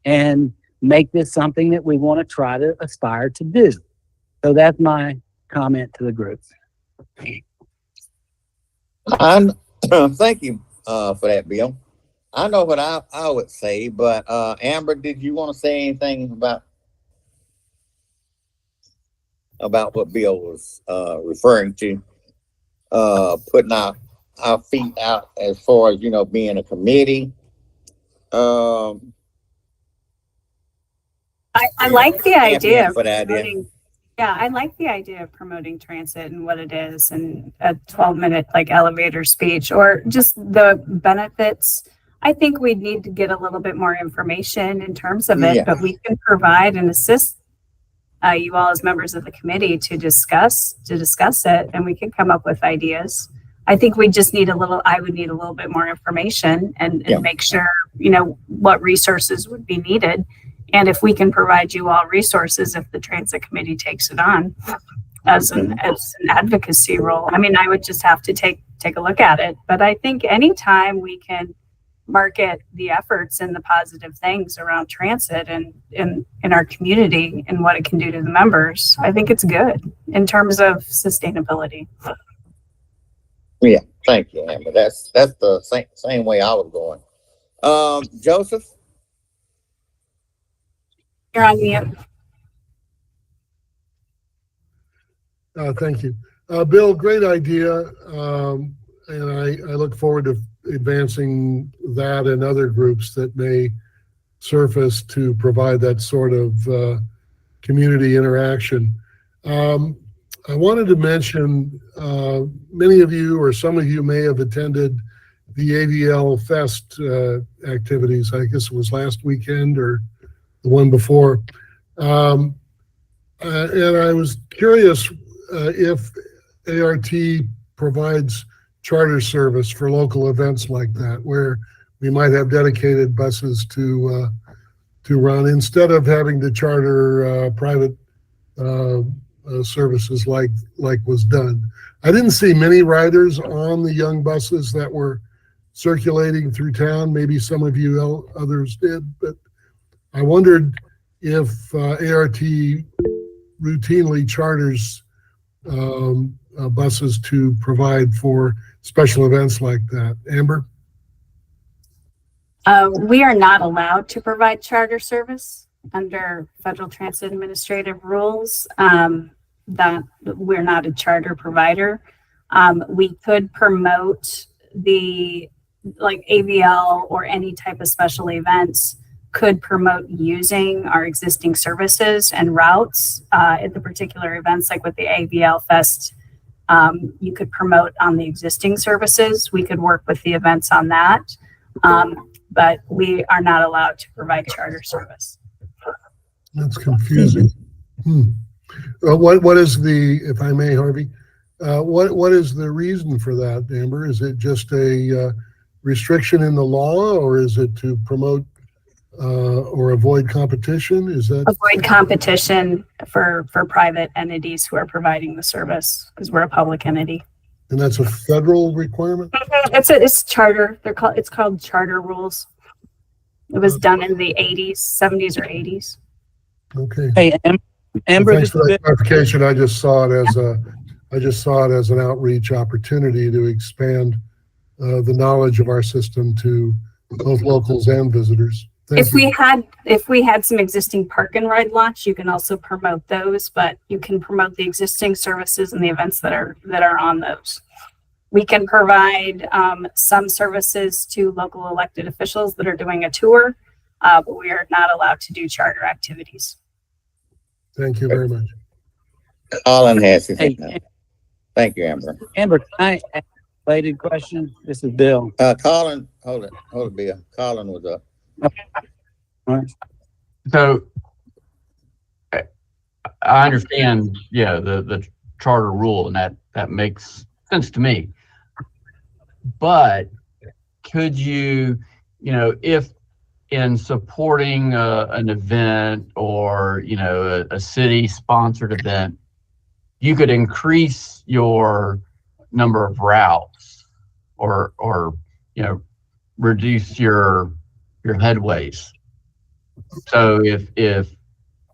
and make this something that we want to try to aspire to do. So that's my comment to the group. Thank you for that, Bill. I know what I would say, but Amber, did you want to say anything about what Bill was referring to? Putting our feet out as far as, being a committee. I like the idea of promoting, I like the idea of promoting transit and what it is, and a 12-minute elevator speech, or just the benefits. I think we need to get a little bit more information in terms of it, but we can provide and assist you all as members of the committee to discuss it, and we can come up with ideas. I think we just need I would need a little bit more information and make sure, what resources would be needed. And if we can provide you all resources, if the transit committee takes it on as an advocacy role, I mean, I would just have to take a look at it. But I think anytime we can market the efforts and the positive things around transit and in our community and what it can do to the members, I think it's good in terms of sustainability. Yeah, thank you, Amber. That's the same way I was going. Joseph? You're on mute. Thank you. Bill, great idea. And I look forward to advancing that and other groups that may surface to provide that sort of community interaction. I wanted to mention, many of you or some of you may have attended the AVL Fest activities. I guess it was last weekend or the one before. And I was curious if ART provides charter service for local events like that, where we might have dedicated buses to run instead of having to charter private services like was done. I didn't see many riders on the young buses that were circulating through town. Maybe some of you others did, but I wondered if ART routinely charters buses to provide for special events like that. Amber? We are not allowed to provide charter service under Federal Transit Administrative rules. That we're not a charter provider. We could promote the AVL or any type of special events could promote using our existing services and routes at the particular events, like with the AVL Fest. You could promote on the existing services. We could work with the events on that. But we are not allowed to provide charter service. That's confusing. What is the, if I may, Harvey, what is the reason for that, Amber? Is it just a restriction in the law, or is it to promote or avoid competition? Is that avoid competition for private entities who are providing the service, because we're a public entity. And that's a federal requirement? It's charter. It's called charter rules. It was done in the 70s or 80s. Okay. Hey, Amber, Thanks for that clarification. I just saw it as an outreach opportunity to expand the knowledge of our system to both locals and visitors. If we had some existing park and ride lots, you can also promote those, but you can promote the existing services and the events that are on those. We can provide some services to local elected officials that are doing a tour, but we are not allowed to do charter activities. Thank you very much. Colin has his hand up. Thank you, Amber. Amber, can I ask a related question? This is Bill. Colin, hold it, Bill. Colin was up. Okay. All right. So I understand, the charter rule, and that makes sense to me. But could you, if in supporting an event or, a city-sponsored event, you could increase your number of routes or reduce your headways. So if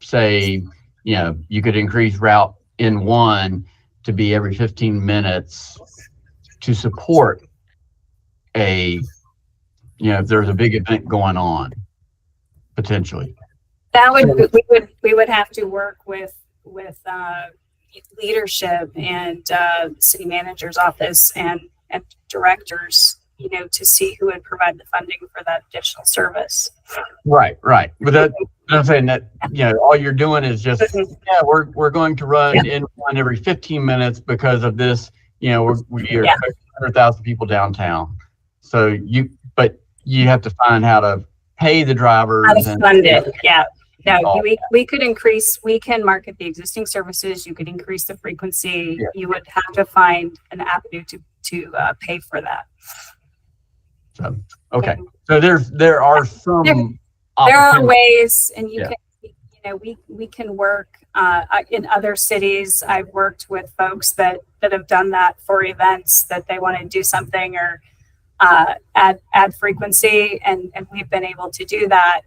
say, you could increase route N1 to be every 15 minutes to support if there's a big event going on, potentially. That we would have to work with leadership and city manager's office and directors, to see who would provide the funding for that additional service. Right. But I'm saying that, all you're doing is just, we're going to run in one every 15 minutes because of this, we are 100,000 people downtown. So you have to find how to pay the drivers. How to fund it. Yeah. No, we can market the existing services. You could increase the frequency. Yeah. You would have to find an avenue to pay for that. So, okay. So there are some. There are ways, and we can work in other cities. I've worked with folks that have done that for events that they want to do something or add frequency, and we've been able to do that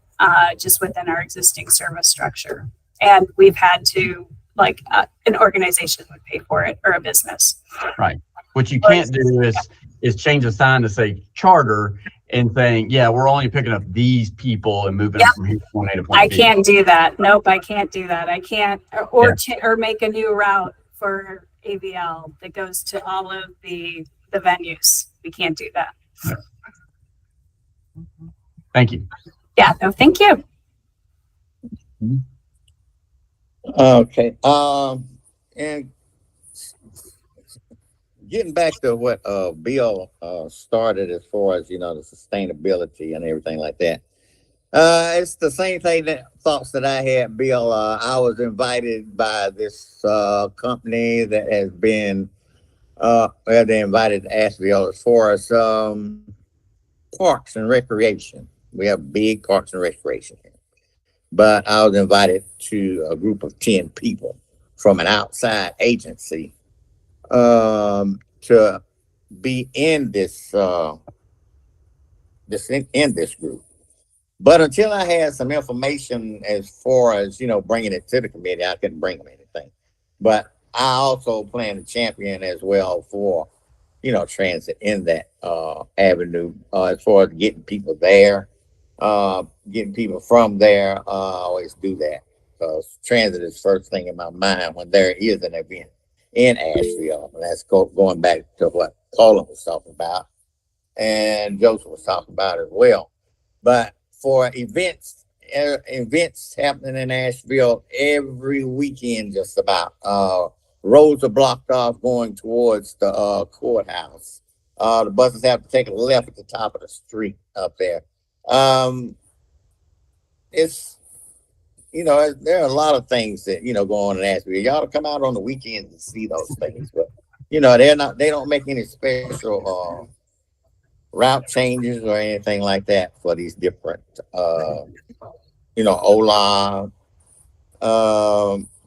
just within our existing service structure. And we've had to, an organization would pay for it, or a business. Right. What you can't do is change the sign to say charter and saying, we're only picking up these people and moving them from here to point A to point B. I can't do that. Nope, I can't do that. I can't, or make a new route for AVL that goes to all of the venues. We can't do that. Yeah. Thank you. Yeah, no, thank you. Okay. And getting back to what Bill started as far as the sustainability and everything like that. It's the same thoughts that I had, Bill. I was invited by this company that has been they invited Asheville as far as parks and recreation. We have big parks and recreation here. But I was invited to a group of 10 people from an outside agency to be in this in this group. But until I had some information as far as, bringing it to the committee, I couldn't bring them anything. But I also plan to champion as well for, transit in that avenue, as far as getting people there, getting people from there. I always do that because transit is first thing in my mind when there is an event in Asheville. And that's going back to what Paula was talking about and Joseph was talking about as well. But for events happening in Asheville every weekend, just about. Roads are blocked off going towards the courthouse. The buses have to take a left at the top of the street up there. It's, there are a lot of things that, go on in Asheville. Y'all to come out on the weekends and see those things. But, they don't make any special route changes or anything like that for these different, OLA,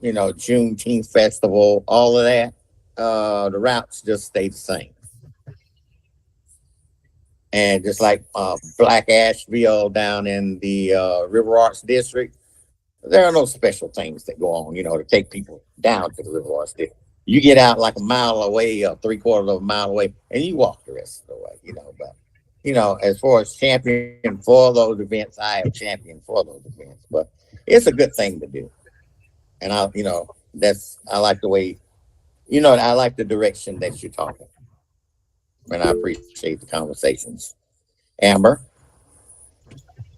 Juneteenth festival, all of that. The routes just stay the same. And just like Black Asheville down in the River Arts District, there are no special things that go on, to take people down to the River Arts District. You get out like a mile away, or 3/4 of a mile away, and you walk the rest of the way, But, as far as champion for those events, I have championed for those events. But it's a good thing to do. And I like the way, I like the direction that you're talking. And I appreciate the conversations. Amber?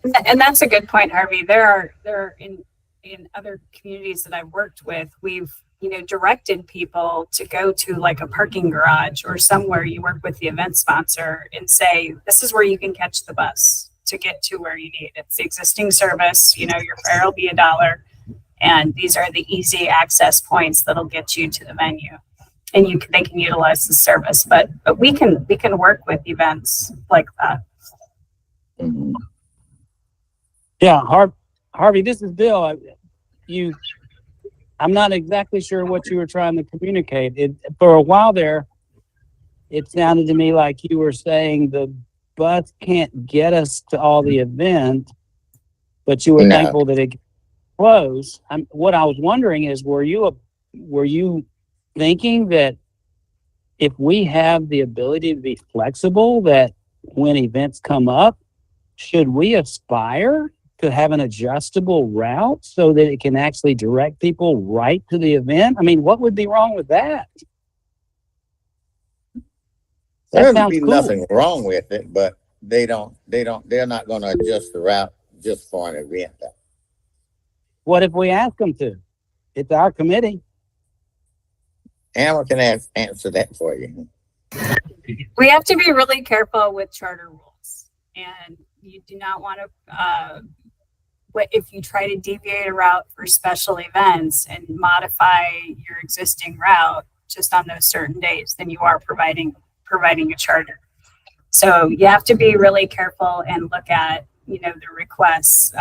And that's a good point, Harvey. There are in other communities that I've worked with, we've, directed people to go to like a parking garage or somewhere. You work with the event sponsor and say, this is where you can catch the bus to get to where you need. It's the existing service, your fare will be $1. And these are the easy access points that'll get you to the venue. And they can utilize the service, but we can work with events like that. Yeah, Harvey, this is Bill. I'm not exactly sure what you were trying to communicate. For a while there, it sounded to me like you were saying the bus can't get us to all the events, but you were thankful that it closed. What I was wondering is, were you thinking that if we have the ability to be flexible, that when events come up, should we aspire to have an adjustable route so that it can actually direct people right to the event? I mean, what would be wrong with that? There'd be nothing wrong with it, but they're not going to adjust the route just for an event. What if we ask them to? It's our committee. Amber can answer that for you. We have to be really careful with charter rules, and you do not want to, if you try to deviate a route for special events and modify your existing route just on those certain days, then you are providing a charter. So you have to be really careful and look at, the requests.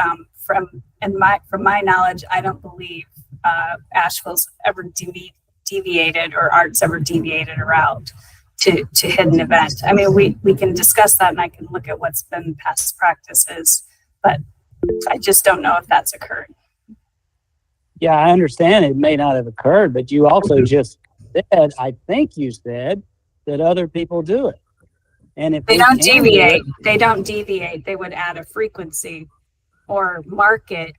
From my knowledge, I don't believe Asheville's ever deviated or Art's ever deviated a route to hit an event. I mean, we can discuss that, and I can look at what's been past practices, but I just don't know if that's occurred. Yeah, I understand it may not have occurred, but you also just said, I think you said, that other people do it. And if they don't deviate, they would add a frequency or market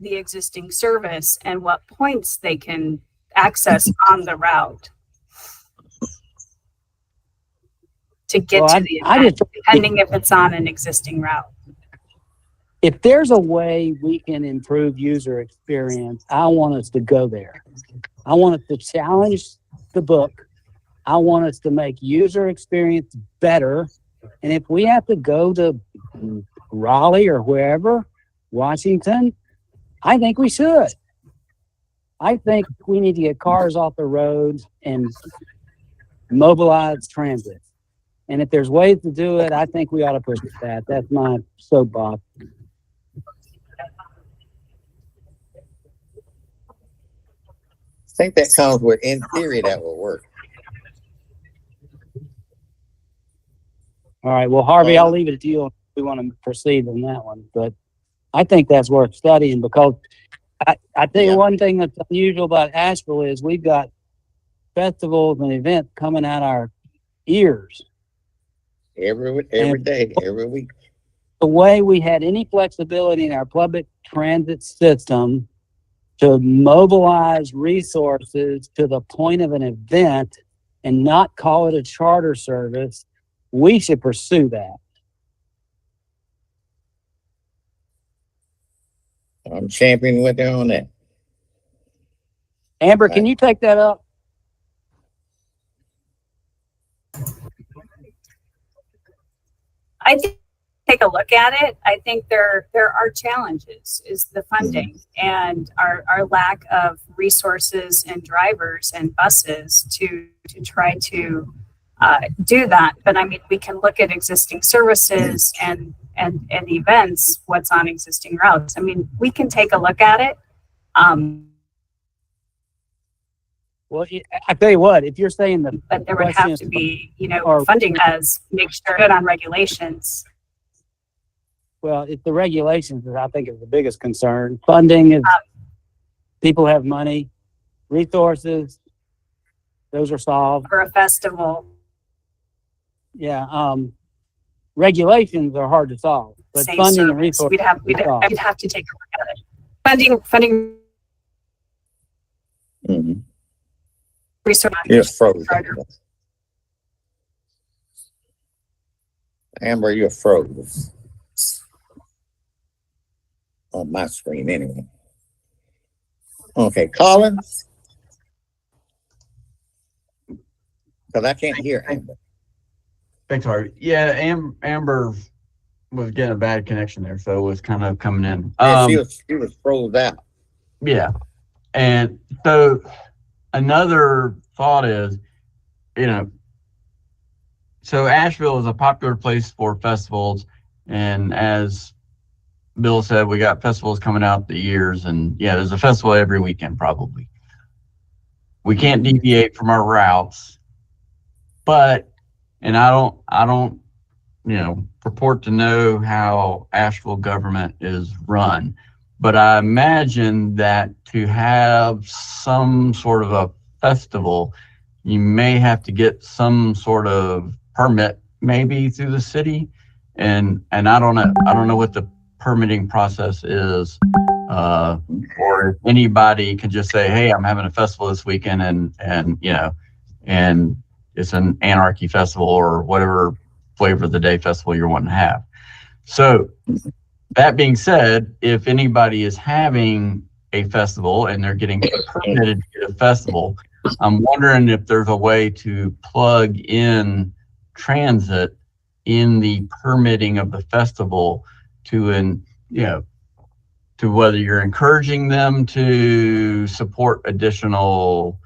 the existing service and what points they can access on the route to get to the event, depending if it's on an existing route. If there's a way we can improve user experience, I want us to go there. I want us to challenge the book. I want us to make user experience better. And if we have to go to Raleigh or wherever, Washington, I think we should. I think we need to get cars off the roads and mobilize transit. And if there's ways to do it, I think we ought to push that. That's my soapbox. I think that comes with, in theory, that will work. All right. Well, Harvey, I'll leave it to you if we want to proceed on that one. But I think that's worth studying because I tell you one thing that's unusual about Asheville is we've got festivals and events coming out our ears. Every day, every week. The way we had any flexibility in our public transit system to mobilize resources to the point of an event and not call it a charter service, we should pursue that. I'm championing with them on that. Amber, can you take that up? I think take a look at it. I think there are challenges is the funding and our lack of resources and drivers and buses to try to do that. But I mean, we can look at existing services and events, what's on existing routes. I mean, we can take a look at it. Well, I tell you what, if you're saying that, but there would have to be, funding as make sure good on regulations. Well, it's the regulations that I think is the biggest concern. Funding is people have money, resources, those are solved. For a festival. Yeah. Regulations are hard to solve, but Same funding service. and resources. We'd have to take a look at it. Funding. Resource. You're frozen. Amber, you're frozen. On my screen, anyway. Okay, Colin? Because I can't hear Amber. Thanks, Harvey. Yeah, Amber was getting a bad connection there, so it was kind of coming in. Yeah, she was froze out. Yeah. And so another thought is, so Asheville is a popular place for festivals. And as Bill said, we got festivals coming out the years. And yeah, there's a festival every weekend, probably. We can't deviate from our routes. And I don't, purport to know how Asheville government is run. But I imagine that to have some sort of a festival, you may have to get some sort of permit, maybe through the city, and I don't know what the permitting process is, or if anybody can just say, "Hey, I'm having a festival this weekend," and it's an anarchy festival or whatever flavor of the day festival you're wanting to have. So that being said, if anybody is having a festival and they're getting permitted to get a festival, I'm wondering if there's a way to plug in transit in the permitting of the festival to whether you're encouraging them to support additional,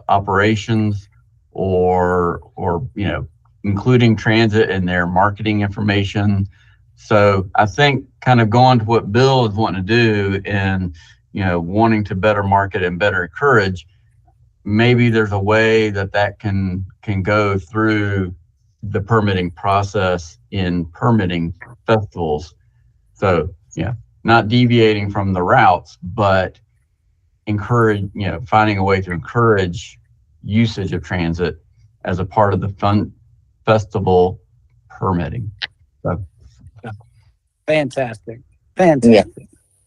operations or including transit in their marketing information. So I think kind of going to what Bill is wanting to do and, wanting to better market and better encourage, maybe there's a way that can go through the permitting process in permitting festivals. So, not deviating from the routes, but finding a way to encourage usage of transit as a part of the festival permitting. So. Fantastic. Yeah.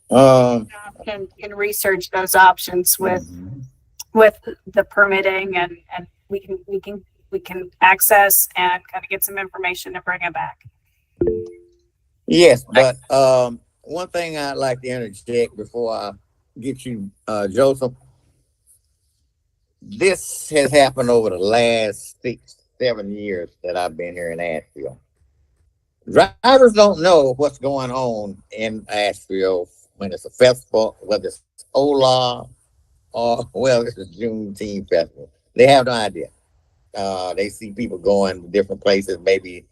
Can research those options with the permitting and we can access and kind of get some information and bring it back. Yes, but one thing I'd like to interject before I get you, Joseph. This has happened over the last 6-7 years that I've been here in Asheville. Drivers don't know what's going on in Asheville when it's a festival, whether it's Ola or, this is Juneteenth festival. They have no idea. They see people going to different places, maybe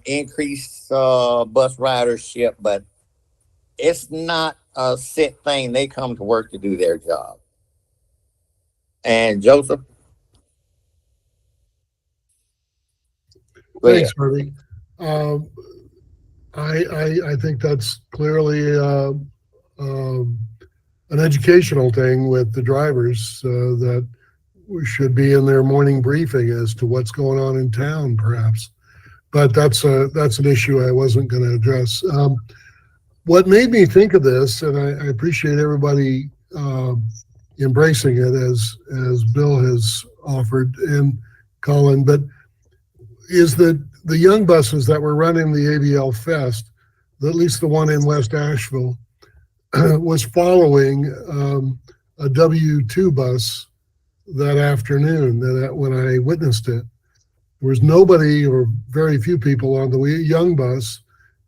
increase bus ridership, but it's not a set thing. They come to work to do their job. And Joseph, go ahead. Thanks, Harvey. Um, I think that's clearly an educational thing with the drivers that we should be in their morning briefing as to what's going on in town, perhaps. But that's an issue I wasn't going to address. What made me think of this, and I appreciate everybody embracing it as Bill has offered and Colin, but is that the young buses that were running the AVL Fest, at least the one in West Asheville, was following a W2 bus that afternoon that when I witnessed it. There was nobody or very few people on the young bus,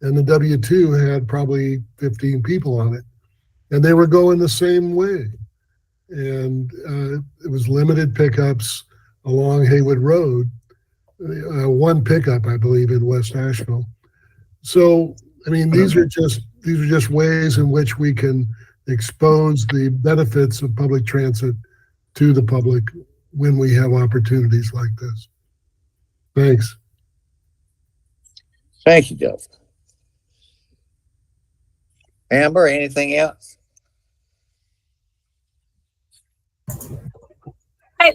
and the W2 had probably 15 people on it. And they were going the same way. And it was limited pickups along Haywood Road, one pickup, I believe, in West Asheville. So, I mean, these are just ways in which we can expose the benefits of public transit to the public when we have opportunities like this. Thanks. Thank you, Joseph. Amber, anything else?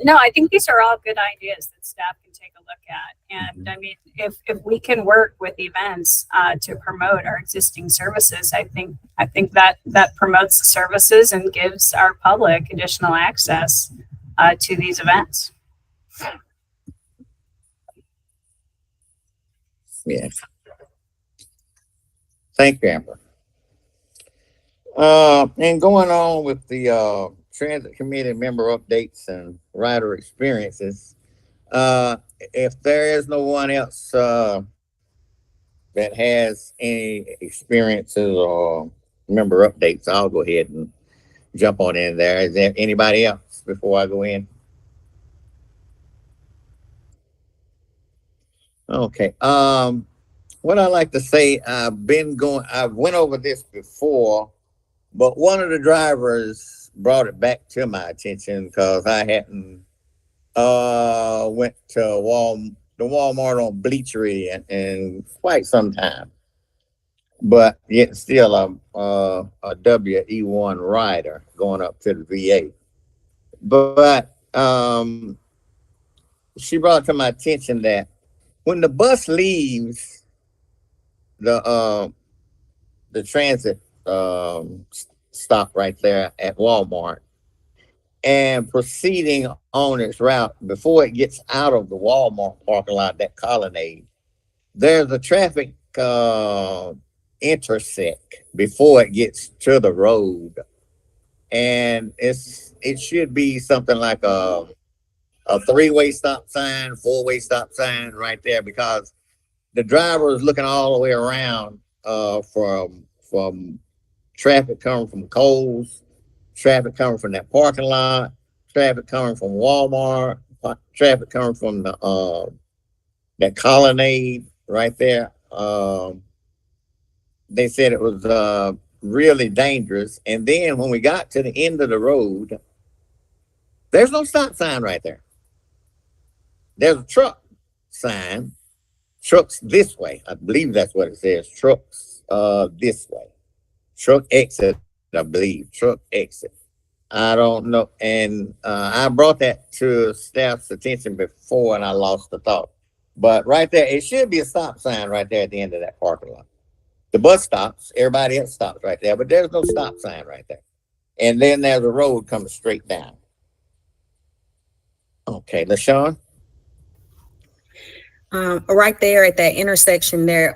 No, I think these are all good ideas that staff can take a look at. And I mean, if we can work with events to promote our existing services, I think that promotes the services and gives our public additional access to these events. Yes. Thank you, Amber. And going on with the transit committee member updates and rider experiences, if there is no one else that has any experiences or member updates, I'll go ahead and jump on in there. Is there anybody else before I go in? Okay. What I like to say, I went over this before, but one of the drivers brought it back to my attention because I hadn't went to the Walmart on Bleachery in quite some time, but yet still a WE1 rider going up to the VA. But she brought to my attention that when the bus leaves the transit stop right there at Walmart and proceeding on its route, before it gets out of the Walmart parking lot, that colonnade, there's a traffic intersect before it gets to the road, and it should be something like a 3-way stop sign, 4-way stop sign right there, because the driver is looking all the way around from traffic coming from Kohl's, traffic coming from that parking lot, traffic coming from Walmart, traffic coming from the that colonnade right there. They said it was really dangerous. And then when we got to the end of the road, there's no stop sign right there. There's a truck sign. Trucks this way. I believe that's what it says. Trucks this way. Truck exit, I believe. Truck exit. I don't know. And I brought that to staff's attention before and I lost the thought. But right there, it should be a stop sign right there at the end of that parking lot. The bus stops, everybody else stops right there, but there's no stop sign right there. And then there's a road coming straight down. Okay, LaShawn? Right there at that intersection there,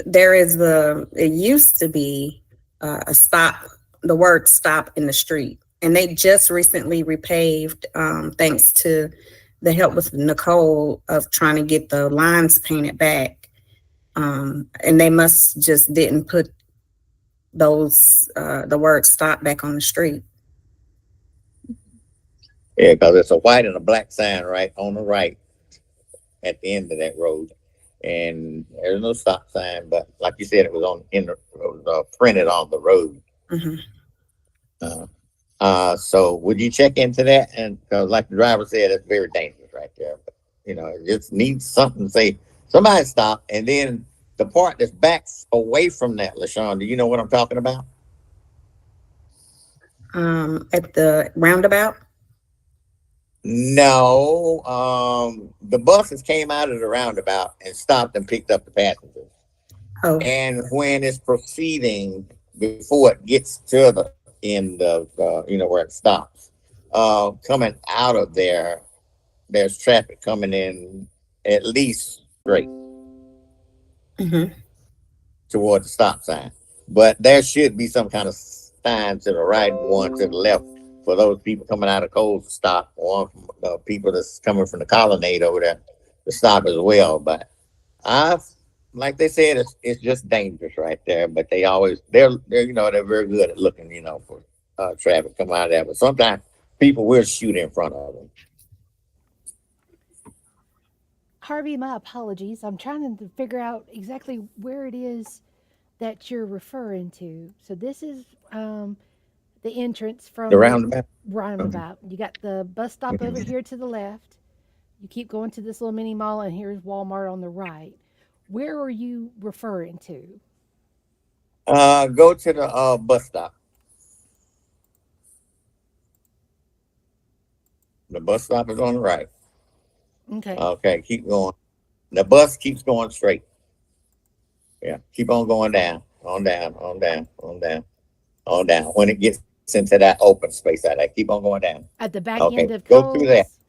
there is it used to be a stop, the word stop in the street. And they just recently repaved, thanks to the help with Nicole of trying to get the lines painted back. And they must just didn't put the word stop back on the street. Yeah, because it's a white and a black sign right on the right at the end of that road, and there's no stop sign. But like you said, it was printed on the road. Mhm. So would you check into that? And because, like the driver said, it's very dangerous right there. But, it just needs something to say somebody stop, and then the part that's back away from that, LaShawn. Do you know what I'm talking about? At the roundabout. No, the buses came out of the roundabout and stopped and picked up the passengers. Oh, And when it's proceeding before it gets to the end of, where it stops, coming out of there, there's traffic coming in at least straight mhm. toward the stop sign. But there should be some kind of sign to the right and one to the left for those people coming out of Coles to stop, or people that's coming from the colonnade over there to stop as well. But I, like they said, it's just dangerous right there. But they're very good at looking, for traffic coming out of there. But sometimes people will shoot in front of them. Harvey, my apologies. I'm trying to figure out exactly where it is that you're referring to. So this is the entrance from The the roundabout. roundabout. You got the bus stop over Mhm. here to the left. You keep going to this little mini mall, and here's Walmart on the right. Where are you referring to? Go to the bus stop. The bus stop is on the right. Okay. Okay, keep going. The bus keeps going straight. Yeah, keep on going down, on down, on down, on down, on down. When it gets into that open space out there, keep on going down. At the back Okay, end of go through that. Coles.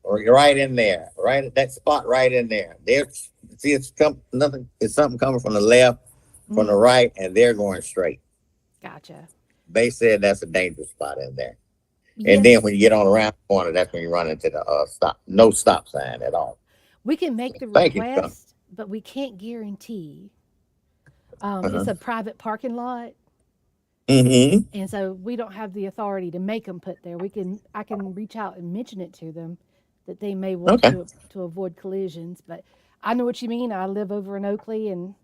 Or you're right in there, right at that spot, right in there. There's see, nothing. It's something coming from the left, from the right, and they're going straight. Gotcha. They said that's a dangerous spot in there. Yes. And then when you get on around the corner, that's when you run into the no stop sign at all. We can make the Thank you, Tom. request, but we can't guarantee. It's a private parking lot, Mm-hmm. and so we don't have the authority to make them put there. I can reach out and mention it to them that they may want Okay. to avoid collisions. But I know what you mean. I live over in Oakley, and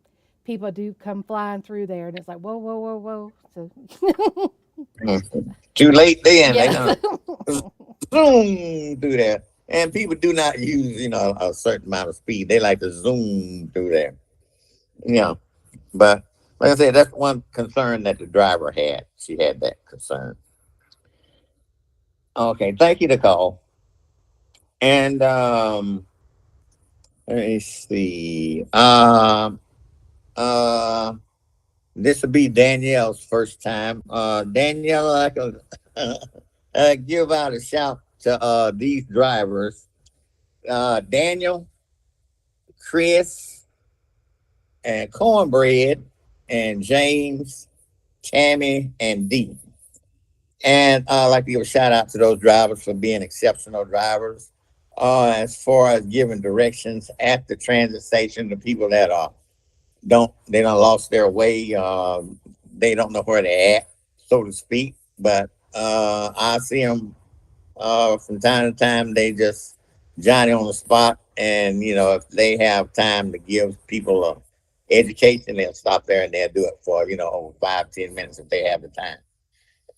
people do come flying through there, and it's like whoa, whoa, whoa, whoa. So Too late then. They yeah. done zoom through there. And people do not use, a certain amount of speed. They like to zoom through there. But like I said, that's one concern that the driver had. She had that concern. Okay, thank you, Nicole. And let me see. This will be Danielle's first time. Danielle, I can give out a shout to these drivers. Daniel, Chris, and Cornbread, and James, Tammy, and Dee. And I'd like to give a shout out to those drivers for being exceptional drivers. As far as giving directions at the transit station to people that don't lost their way. They don't know where they're at, so to speak. But I see them from time to time. They just Johnny on the spot, and if they have time to give people a education, they'll stop there and they'll do it for over 5-10 minutes if they have the time.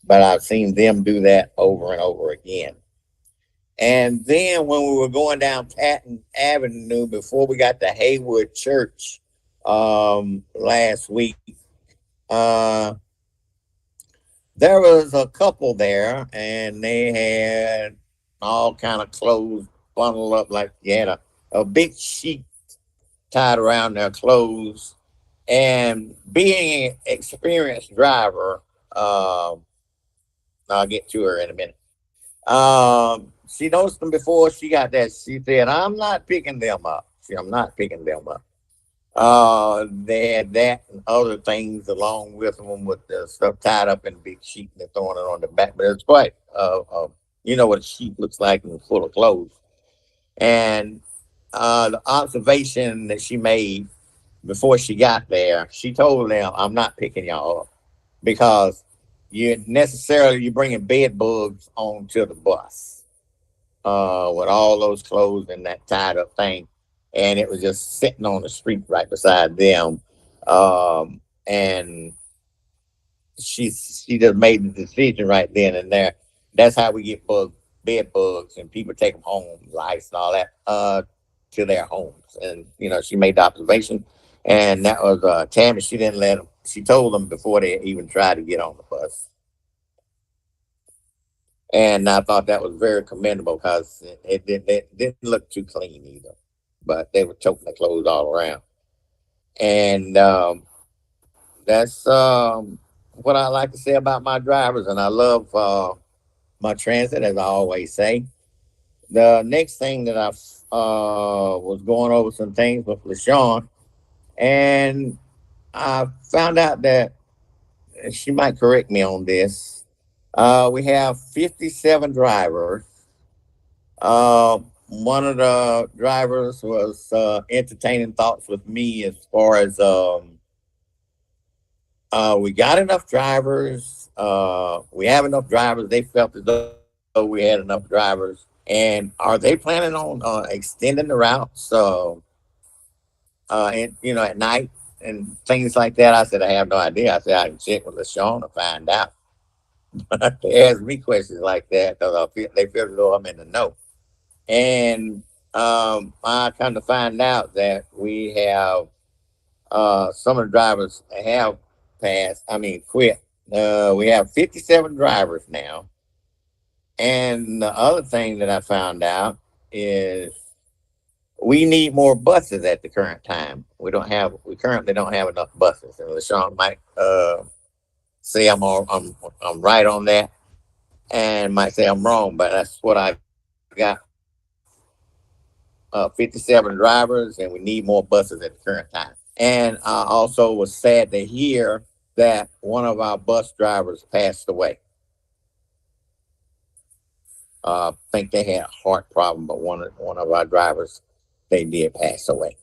But I've seen them do that over and over again. And then when we were going down Patton Avenue before we got to Haywood Church last week, there was a couple there, and they had all kind of clothes bundled up like you had a big sheet tied around their clothes. And being an experienced driver, I'll get to her in a minute. She noticed them before she got that. She said, I'm not picking them up. I'm not picking them up. They had that and other things along with them, with the stuff tied up in a big sheet and they're throwing it on the back. But it's quite, what a sheet looks like and full of clothes. And the observation that she made before she got there, she told them, I'm not picking y'all up because you bringing bed bugs onto the bus, with all those clothes and that tied up thing, and it was just sitting on the street right beside them, and she just made the decision right then and there. That's how we get bed bugs, and people take them home, lice and all that, to their homes. And she made the observation, and that was Tammy. She didn't let them. She told them before they even tried to get on the bus. And I thought that was very commendable because it didn't look too clean either. But they were choking their clothes all around. And that's what I like to say about my drivers. And I love my transit, as I always say. The next thing that I was going over some things with LaShawn, and I found out that she might correct me on this. We have 57 drivers. One of the drivers was entertaining thoughts with me as far as we got enough drivers. We have enough drivers. They felt as though we had enough drivers. And are they planning on extending the routes? And at night and things like that. I said I have no idea. I said I can check with LaShawn to find out. But they ask me questions like that because they feel as though I'm in the know. And I come to find out that we have some of the drivers have quit. We have 57 drivers now. And the other thing that I found out is we need more buses at the current time. We currently don't have enough buses. And LaShawn might say I'm right on that, and might say I'm wrong, but that's what I got. 57 drivers, and we need more buses at the current time. And I also was sad to hear that one of our bus drivers passed away. I think they had a heart problem, but one of our drivers, they did pass away.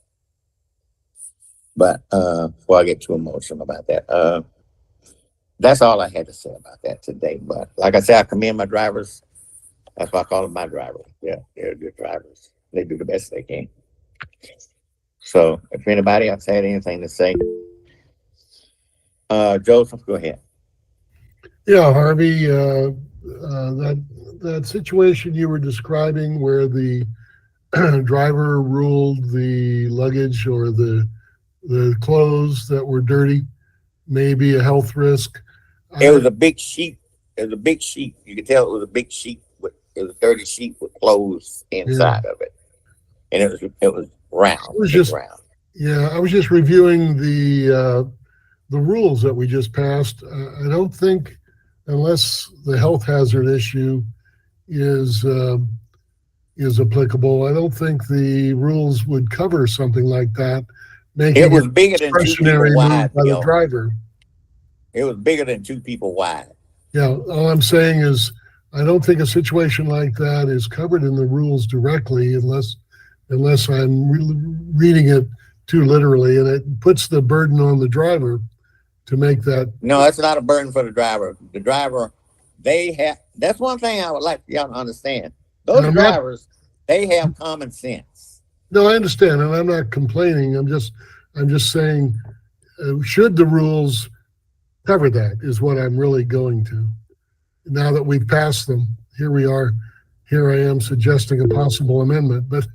But before I get too emotional about that, that's all I had to say about that today. But like I said, I commend my drivers. That's why I call them my drivers. Yeah, they're good drivers. They do the best they can. So if anybody else had anything to say, Joseph, go ahead. Yeah, Harvey, that situation you were describing where the driver ruled the luggage or the clothes that were dirty may be a health risk. It was a big sheet. It was a big sheet. You could tell it was a big sheet. It was a dirty sheet with clothes inside of it, and it was round. Round. Yeah, I was just reviewing the rules that we just passed. I don't think, unless the health hazard issue is applicable, I don't think the rules would cover something like that. Making it was bigger than 2 people wide by the driver. It was bigger than 2 people wide. Yeah, all I'm saying is I don't think a situation like that is covered in the rules directly unless I'm reading it too literally, and it puts the burden on the driver to make that. No, it's not a burden for the driver. The driver, that's one thing I would like y'all to understand. Those drivers, they have common sense. No, I understand, and I'm not complaining. I'm just saying, should the rules cover that is what I'm really going to. Now that we've passed them, here we are. Here I am suggesting a possible amendment, but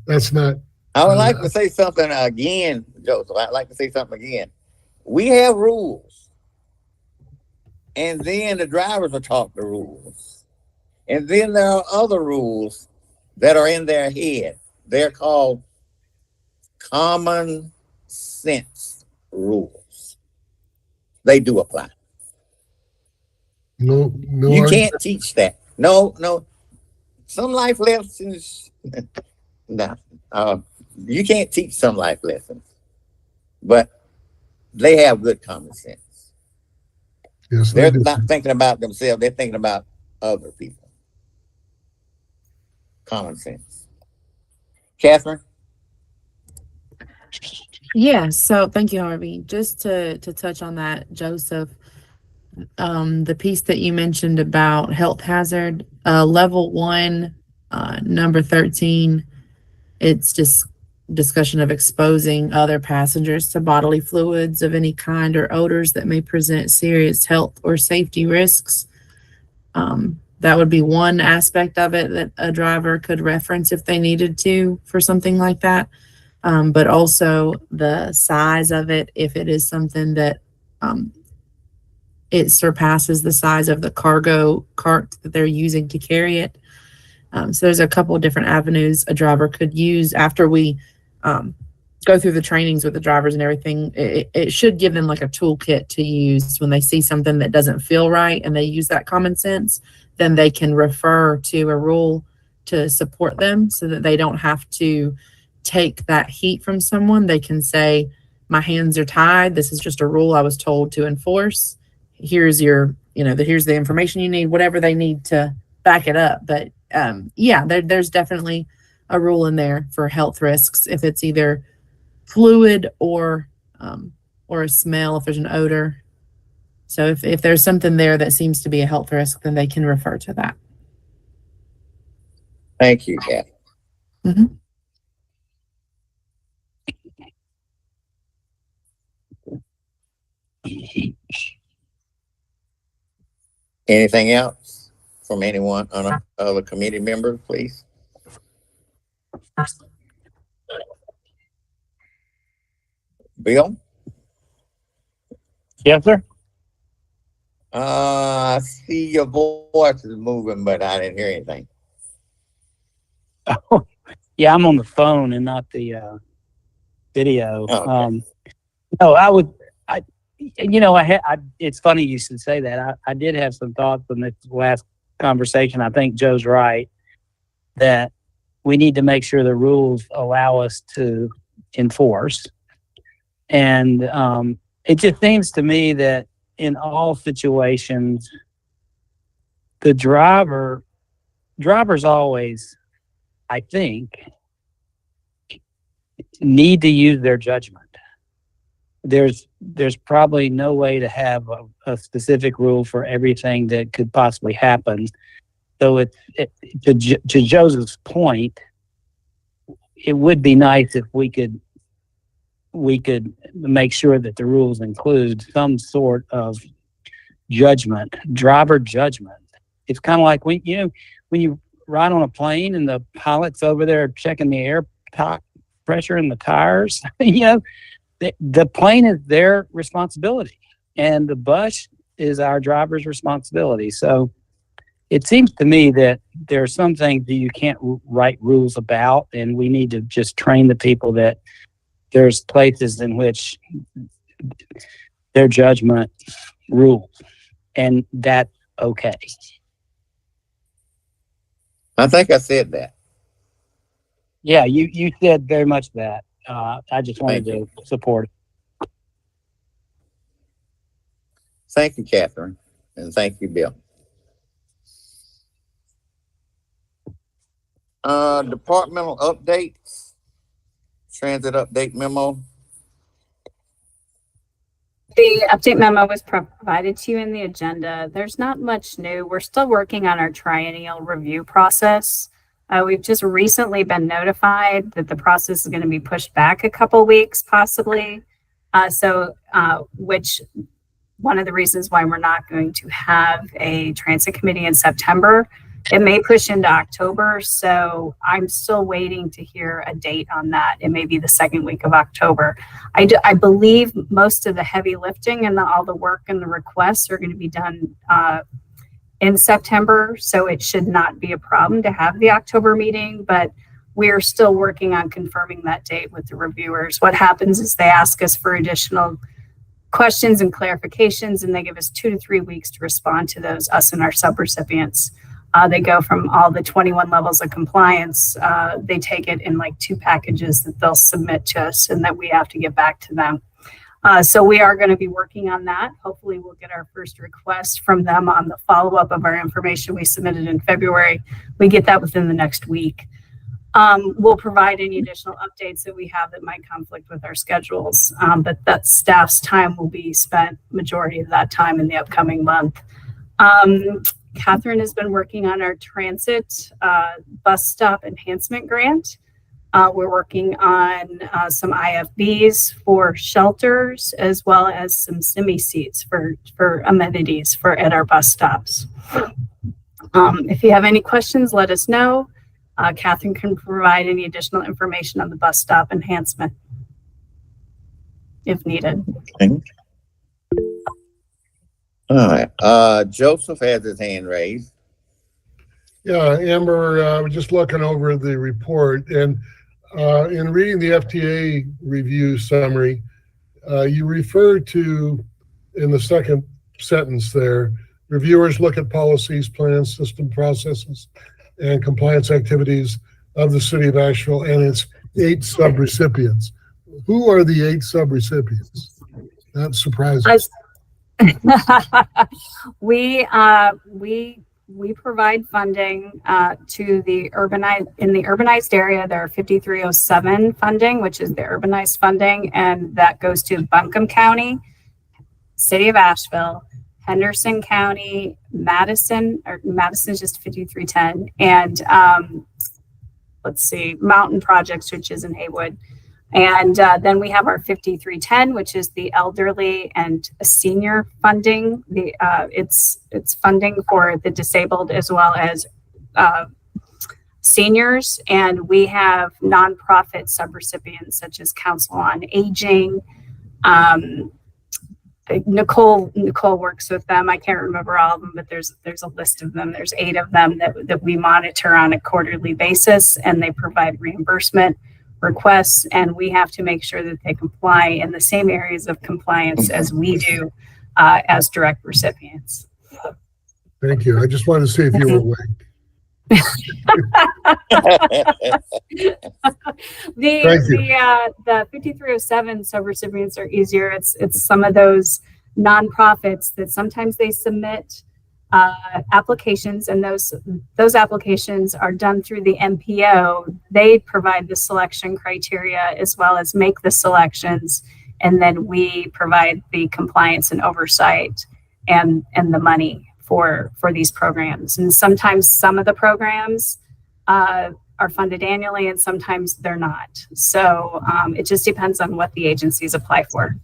that's not. I would like to say something again, Joseph. I'd like to say something again. We have rules, and then the drivers are taught the rules, and then there are other rules that are in their head. They're called common sense rules. They do apply. No, you can't teach that. No. Some life lessons. No, you can't teach some life lessons, but they have good common sense. Yes, they're not thinking about themselves; they're thinking about other people. Common sense. Catherine? Yeah, so thank you, Harvey. Just to touch on that, Joseph, the piece that you mentioned about health hazard, level 1, number 13, it's just discussion of exposing other passengers to bodily fluids of any kind or odors that may present serious health or safety risks. That would be one aspect of it that a driver could reference if they needed to for something like that. But also the size of it, if it is something that it surpasses the size of the cargo cart that they're using to carry it. So there's a couple of different avenues a driver could use after we go through the trainings with the drivers and everything. It should give them like a toolkit to use when they see something that doesn't feel right and they use that common sense, then they can refer to a rule to support them so that they don't have to take that heat from someone. They can say, my hands are tied. This is just a rule I was told to enforce. Here's your, here's the information you need, whatever they need to back it up. But yeah, there's definitely a rule in there for health risks if it's either fluid or a smell, if there's an odor. So if there's something there that seems to be a health risk, then they can refer to that. Thank you, Kathy. Mm-hmm. Anything else from anyone on a other committee member, please? Bill? Yes, sir. I see your voice is moving, but I didn't hear anything. Oh, yeah, I'm on the phone and not the video. Oh, okay. No, it's funny you should say that. I did have some thoughts on this last conversation. I think Joe's right that we need to make sure the rules allow us to enforce. And it just seems to me that in all situations, the drivers always, I think, need to use their judgment. There's probably no way to have a specific rule for everything that could possibly happen. So to Joseph's point, it would be nice if we could make sure that the rules include some sort of judgment, driver judgment. It's kind of like when you ride on a plane and the pilot's over there checking the air pressure in the tires. The plane is their responsibility, and the bus is our driver's responsibility. So it seems to me that there are some things that you can't write rules about, and we need to just train the people that there's places in which their judgment rules, and that's okay. I think I said that. Yeah, you said very much that. I just wanted to support it. Thank you, Catherine, and thank you, Bill. Departmental updates, transit update memo. The update memo was provided to you in the agenda. There's not much new. We're still working on our triennial review process. We've just recently been notified that the process is going to be pushed back a couple weeks, possibly. Which one of the reasons why we're not going to have a transit committee in September. It may push into October, so I'm still waiting to hear a date on that. It may be the second week of October. I believe most of the heavy lifting and all the work and the requests are going to be done in September, so it should not be a problem to have the October meeting, but we're still working on confirming that date with the reviewers. What happens is they ask us for additional questions and clarifications, and they give us 2 to 3 weeks to respond to those, us and our subrecipients. They go from all the 21 levels of compliance. They take it in like 2 packages that they'll submit to us and that we have to get back to them. So we are going to be working on that. Hopefully we'll get our first request from them on the follow-up of our information we submitted in February. We get that within the next week. We'll provide any additional updates that we have that might conflict with our schedules. But that staff's time will be spent majority of that time in the upcoming month. Catherine has been working on our transit bus stop enhancement grant. We're working on some IFBs for shelters, as well as some semi-seats for amenities at our bus stops. If you have any questions, let us know. Catherine can provide any additional information on the bus stop enhancement if needed. Okay. All right. Joseph has his hand raised. Yeah, Amber, I was just looking over the report, and in reading the FTA review summary, you refer to, in the second sentence there, reviewers look at policies, plans, system processes, and compliance activities of the city of Asheville and its 8 subrecipients. Who are the 8 subrecipients? That's surprising. We provide funding to the urbanized area. There are 5307 funding, which is the urbanized funding, and that goes to Buncombe County, City of Asheville, Henderson County, Madison is just 5310, and Mountain Projects, which is in Haywood. And then we have our 5310, which is the elderly and senior funding. It's funding for the disabled as well as seniors. And we have nonprofit subrecipients such as Council on Aging. Nicole works with them. I can't remember all of them, but there's a list of them. There's 8 of them that we monitor on a quarterly basis, and they provide reimbursement requests, and we have to make sure that they comply in the same areas of compliance as we do as direct recipients. Thank you. I just wanted to see if you were awake. The 5307 subrecipients are easier. It's some of those nonprofits that sometimes they submit applications, and those applications are done through the MPO. They provide the selection criteria as well as make the selections, and then we provide the compliance and oversight and the money for these programs. And sometimes some of the programs are funded annually, and sometimes they're not. So it just depends on what the agencies apply for.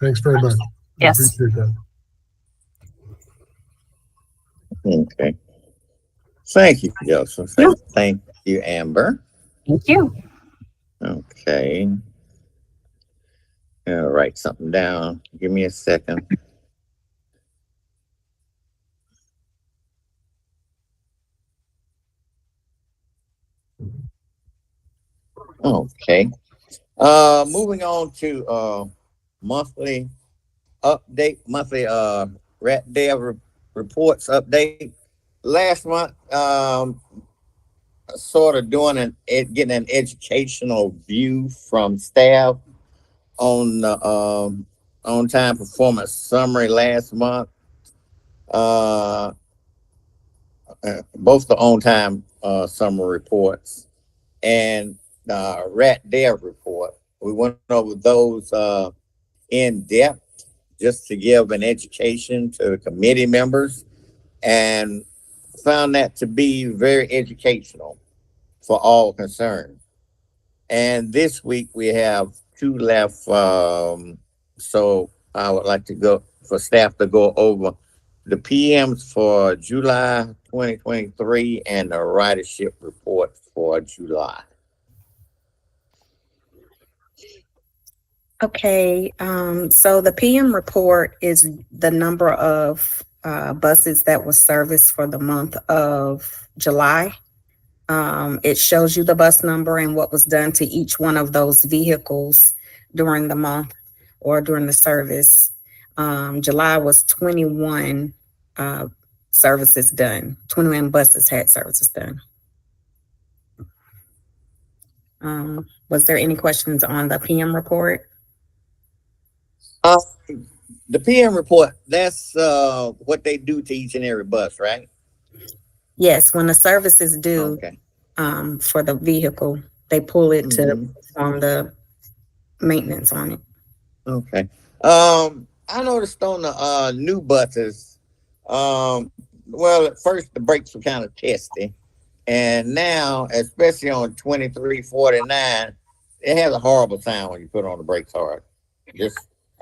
Thanks very much. Yes. I appreciate that. Okay. Thank you, Joseph. Thank you, Amber. Thank you. Okay. I'll write something down. Give me a second. Okay. Moving on to monthly Rat Dev reports update. Last month, sort of doing getting an educational view from staff on the on-time performance summary last month. Both the on-time summary reports and the Rat Dev report. We went over those in depth just to give an education to the committee members, and found that to be very educational for all concerned. And this week we have 2 left. So I would like to go for staff to go over the PMs for July 2023 and the ridership report for July. Okay, so the PM report is the number of buses that was serviced for the month of July. It shows you the bus number and what was done to each one of those vehicles during the month or during the service. July was 21 services done. 21 buses had services done. Was there any questions on the PM report? The PM report, that's what they do to each and every bus, right? Yes, when the service is due, Okay. for the vehicle. They pull it to Mhm. perform the maintenance on it. Okay. I noticed on the new buses, well, at first the brakes were kind of testy, and now, especially on 2349, it has a horrible sound when you put on the brakes hard. Just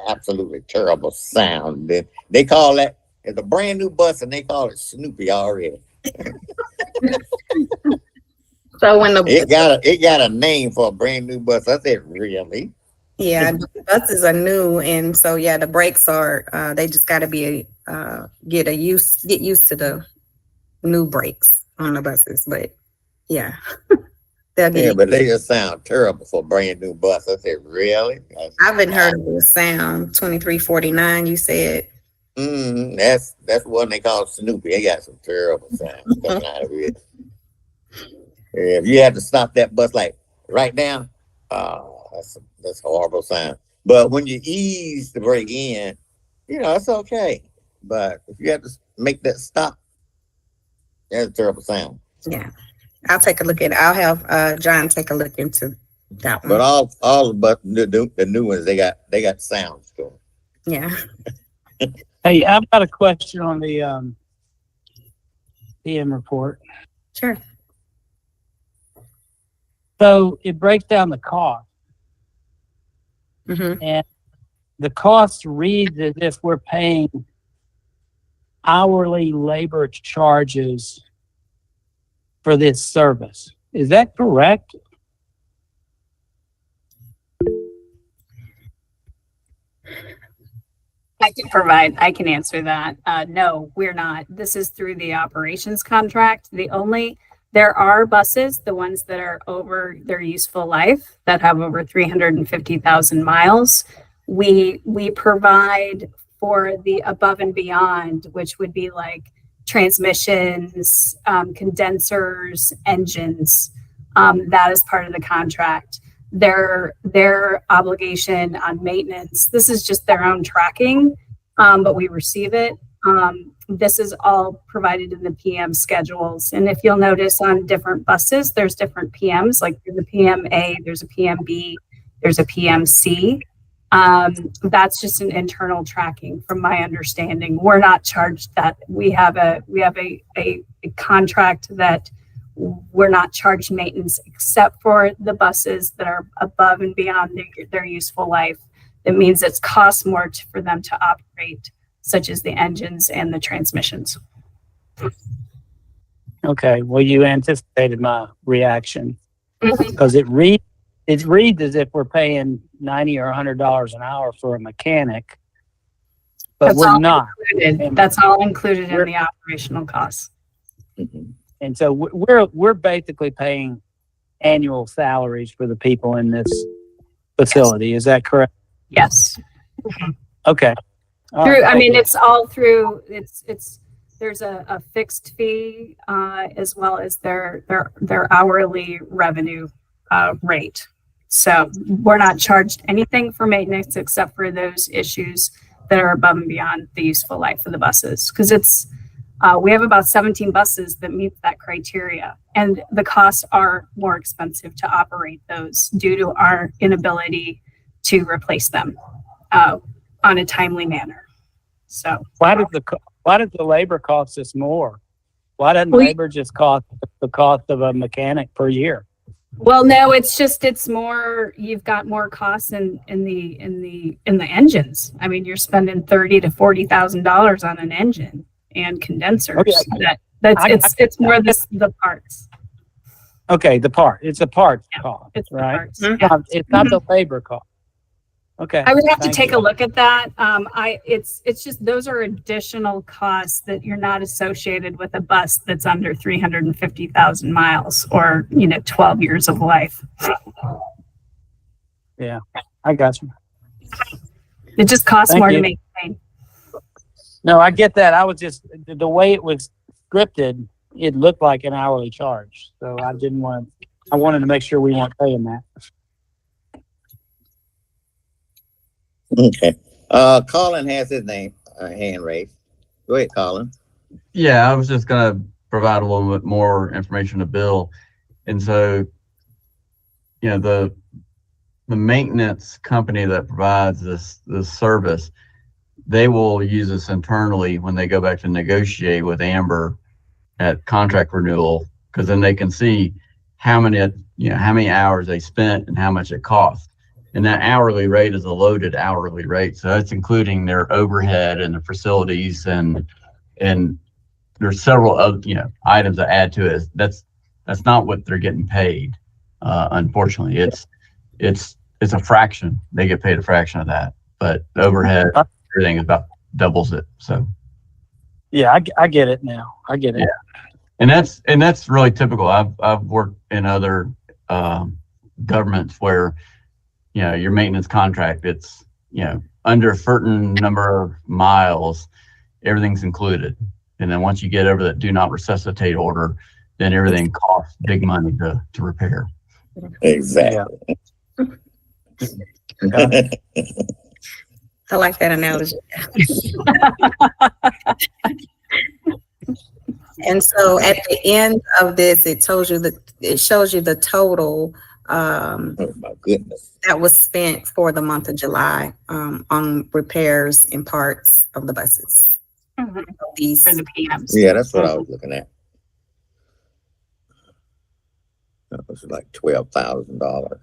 absolutely terrible sound. They call that, it's a brand new bus, and they call it Snoopy already. So when the It got a name for a brand new bus. I said, really? Yeah, the buses are new, and so yeah, the brakes are. They just got to be get used to the new brakes on the buses. But yeah, they'll get. Yeah, but they just sound terrible for a brand new bus. I said, really? I haven't heard of the sound 2349. You said. That's what they call Snoopy. They got some terrible sounds coming out of it. Yeah, if you had to stop that bus like right now, that's a horrible sound. But when you ease the brake in, it's okay. But if you have to make that stop, that's a terrible sound. Yeah, I'll take a look at it. I'll have John take a look into that one. But all but the new ones, they got sounds to them. Yeah. Hey, I've got a question on the PM report. Sure. So it breaks down the cost, Mm-hmm. and the cost reads as if we're paying hourly labor charges for this service. Is that correct? I can answer that. No, we're not. This is through the operations contract. There are buses, the ones that are over their useful life that have over 350,000 miles. We provide for the above and beyond, which would be like transmissions, condensers, engines. That is part of the contract. Their obligation on maintenance. This is just their own tracking, but we receive it. This is all provided in the PM schedules. And if you'll notice on different buses, there's different PMs, like there's a PMA, there's a PMB, there's a PMC. That's just an internal tracking from my understanding. We're not charged that. We have a contract that we're not charged maintenance except for the buses that are above and beyond their useful life. It means it costs more for them to operate, such as the engines and the transmissions. Okay, well, you anticipated my reaction Mhm. because it reads as if we're paying $90 or $100 an hour for a mechanic, but That's we're all not. included. That's all included in the operational costs. And so we're basically paying annual salaries for the people in this facility. Is that correct? Yes. Okay. All Through, right, I thank mean, you. it's all through, there's a fixed fee, as well as their hourly revenue, rate. So we're not charged anything for maintenance except for those issues that are above and beyond the useful life of the buses. Cause we have about 17 buses that meet that criteria, and the costs are more expensive to operate those due to our inability to replace them, on a timely manner. So Why does the labor cost us more? Why doesn't We- labor just cost the cost of a mechanic per year? well, no, it's more, you've got more costs in the engines. I mean, you're spending $30,000 to $40,000 on an engine and condensers. Okay. It's more the parts. Okay, it's a part Yeah, cost, It's the right? parts. Mhm. Yeah. It's not the labor cost. Okay. I would have to thank take you. a look at that. It's just, those are additional costs that you're not associated with a bus that's under 350,000 miles or, 12 years of life. I got you. It just costs Thank more you. to maintain. No, I get that. I was just, the way it was scripted, it looked like an hourly charge. So I wanted to make sure we weren't paying that. Okay. Colin has his hand raised. Go ahead, Colin. Yeah, I was just gonna provide a little bit more information to Bill. And so, the maintenance company that provides this service, they will use this internally when they go back to negotiate with Amber at contract renewal, because then they can see how many hours they spent and how much it cost. And that hourly rate is a loaded hourly rate. So that's including their overhead and the facilities, and there's several other, items that add to it. That's not what they're getting paid. Unfortunately, it's a fraction. They get paid a fraction of that, but overhead, everything is about doubles it. So Yeah, I get it now. I get it. Yeah. And that's really typical. I've worked in other governments where, your maintenance contract, it's, under a certain number of miles, everything's included. And then once you get over that do not resuscitate order, then everything costs big money to repair. Exactly. I like that analogy. And so at the end of this, it shows you the total Oh my goodness. that was spent for the month of July on repairs and parts of the buses. Mhm. These For the PMs. Yeah, that's what I was looking at. That was like $12,000.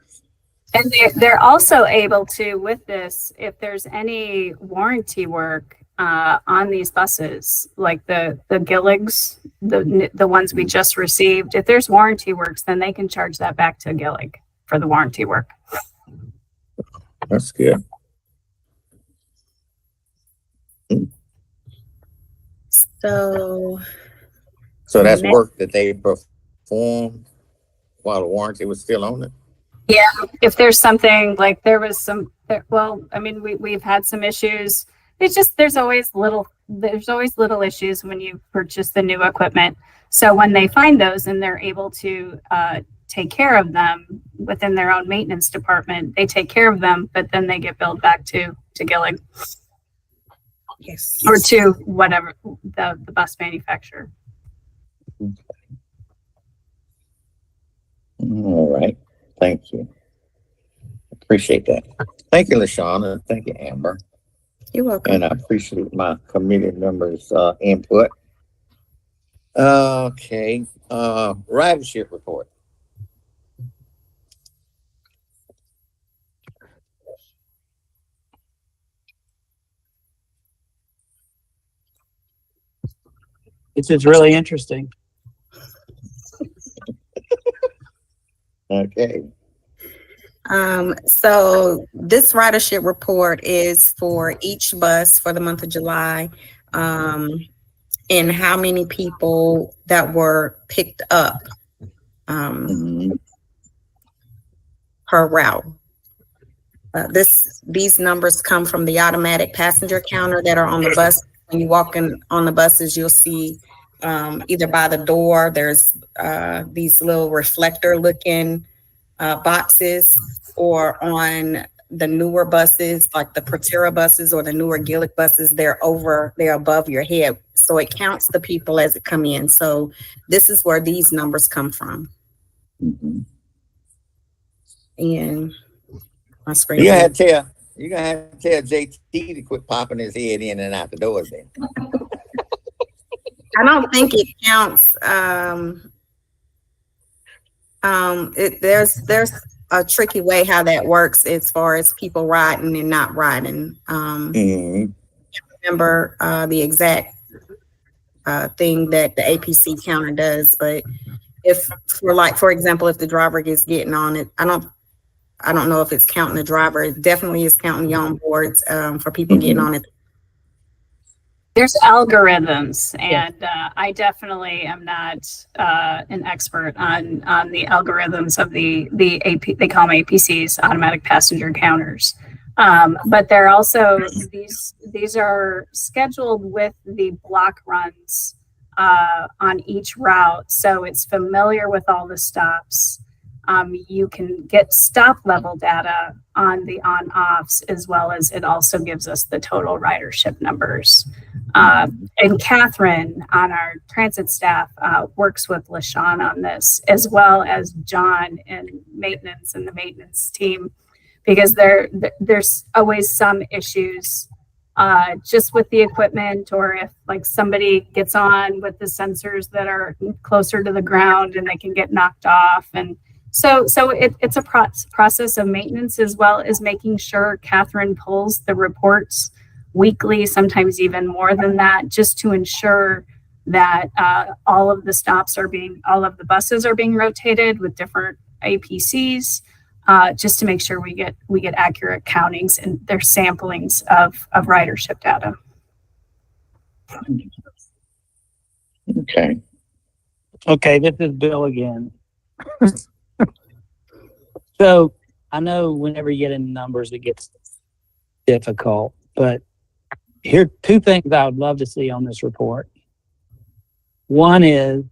And they're also able to, with this, if there's any warranty work on these buses, like the Gilligs, the ones we just received, if there's warranty works, then they can charge that back to Gillig for the warranty work. That's good. So So that's Next. work that they performed while the warranty was still on it. If there's something like we've had some issues. It's just there's always little issues when you purchase the new equipment. So when they find those and they're able to take care of them within their own maintenance department, they take care of them, but then they get billed back to Gillig yes, or to whatever the bus manufacturer. All right. Thank you. Appreciate that. Thank you, LaShawna. Thank you, Amber. you're welcome. And I appreciate my committee members' input. Okay. Ridership report. It's really interesting. Okay. So this ridership report is for each bus for the month of July, and how many people that were picked up Mhm. per route. These numbers come from the automatic passenger counter that are on the bus. When you walk in on the buses, you'll see either by the door, there's these little reflector looking boxes, or on the newer buses, like the Proterra buses or the newer Gillig buses, they're above your head. So it counts the people as it come in. So this is where these numbers come from. Mhm. And my screen. You're gonna have to tell JT to quit popping his head in and out the doors then. I don't think it counts. There's a tricky way how that works as far as people riding and not riding. Mhm. Remember the exact thing that the APC counter does, but if for example, if the driver is getting on it, I don't know if it's counting the driver. It definitely is counting the onboards for people getting on it. There's algorithms, and I definitely am not an expert on the algorithms of the AP. They call them APCs, automatic passenger counters. But they're also these are scheduled with the block runs on each route, so it's familiar with all the stops. You can get stop level data on the on-offs, as well as it also gives us the total ridership numbers. And Catherine on our transit staff works with LaShawn on this, as well as John in maintenance and the maintenance team, because there's always some issues just with the equipment, or if like somebody gets on with the sensors that are closer to the ground and they can get knocked off. And so it's a process of maintenance, as well as making sure Catherine pulls the reports weekly, sometimes even more than that, just to ensure that all of the buses are being rotated with different APCs, just to make sure we get accurate countings and their samplings of ridership data. Okay. Okay, this is Bill again. So I know whenever you get in numbers, it gets difficult, but here are two things I would love to see on this report. One is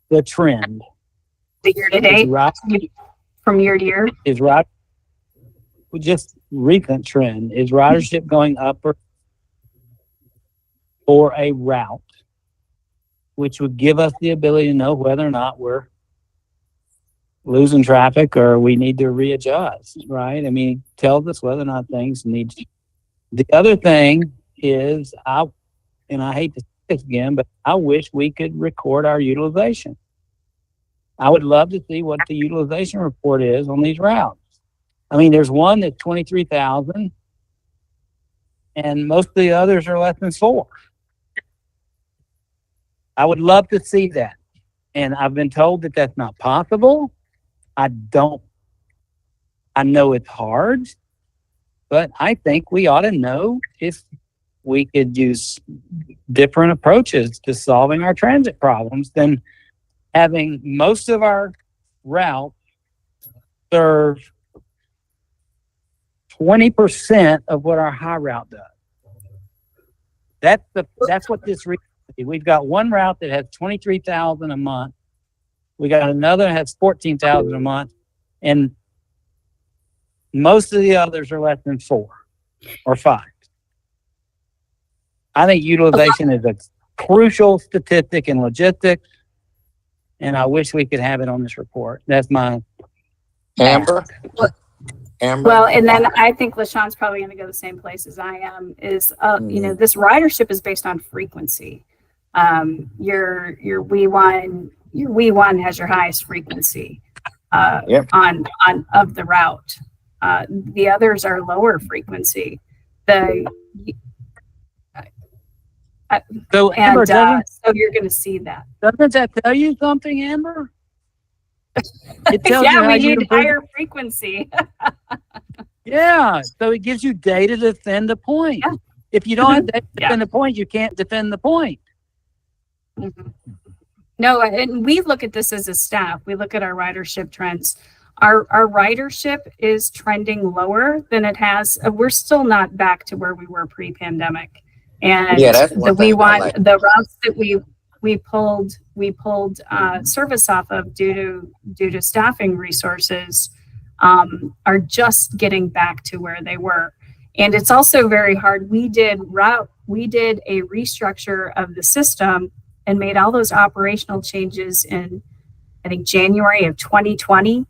the trend. The year to date, from year to year, is just recent trend. Is ridership going up for a route, which would give us the ability to know whether or not we're losing traffic or we need to readjust, right? I mean, it tells us whether or not things need to. The other thing is, I hate to say this again, but I wish we could record our utilization. I would love to see what the utilization report is on these routes. I mean, there's one that's 23,000 and most of the others are less than 4. I would love to see that. And I've been told that that's not possible. I know it's hard, but I think we ought to know if we could use different approaches to solving our transit problems than having most of our routes serve 20% of what our high route does. That's what this reads. We've got one route that has 23,000 a month. We got another that has 14,000 a month, and most of the others are less than 4 or 5. I think utilization is a crucial statistic in logistics, and I wish we could have it on this report. That's my Amber. Amber. well, and then I think LaShawn's probably going to go the same place as I am. Is this ridership is based on frequency. Your V1 has your highest frequency on of the route. The others are lower frequency. so Amber, so you're going to see that. doesn't that tell you something, Amber? It tells you Yeah, how we you need improve. higher frequency. Yeah, so it gives you data to defend the point. Yeah. If you don't have data to Yeah. defend the point, you can't defend the point. Mhm. No, and we look at this as a staff. We look at our ridership trends. Our ridership is trending lower than it has. We're still not back to where we were pre-pandemic. And Yeah, that's one thing I like. the routes that we pulled service off of due to staffing resources are just getting back to where they were. And it's also very hard. We did a restructure of the system and made all those operational changes in, I think, January of 2020.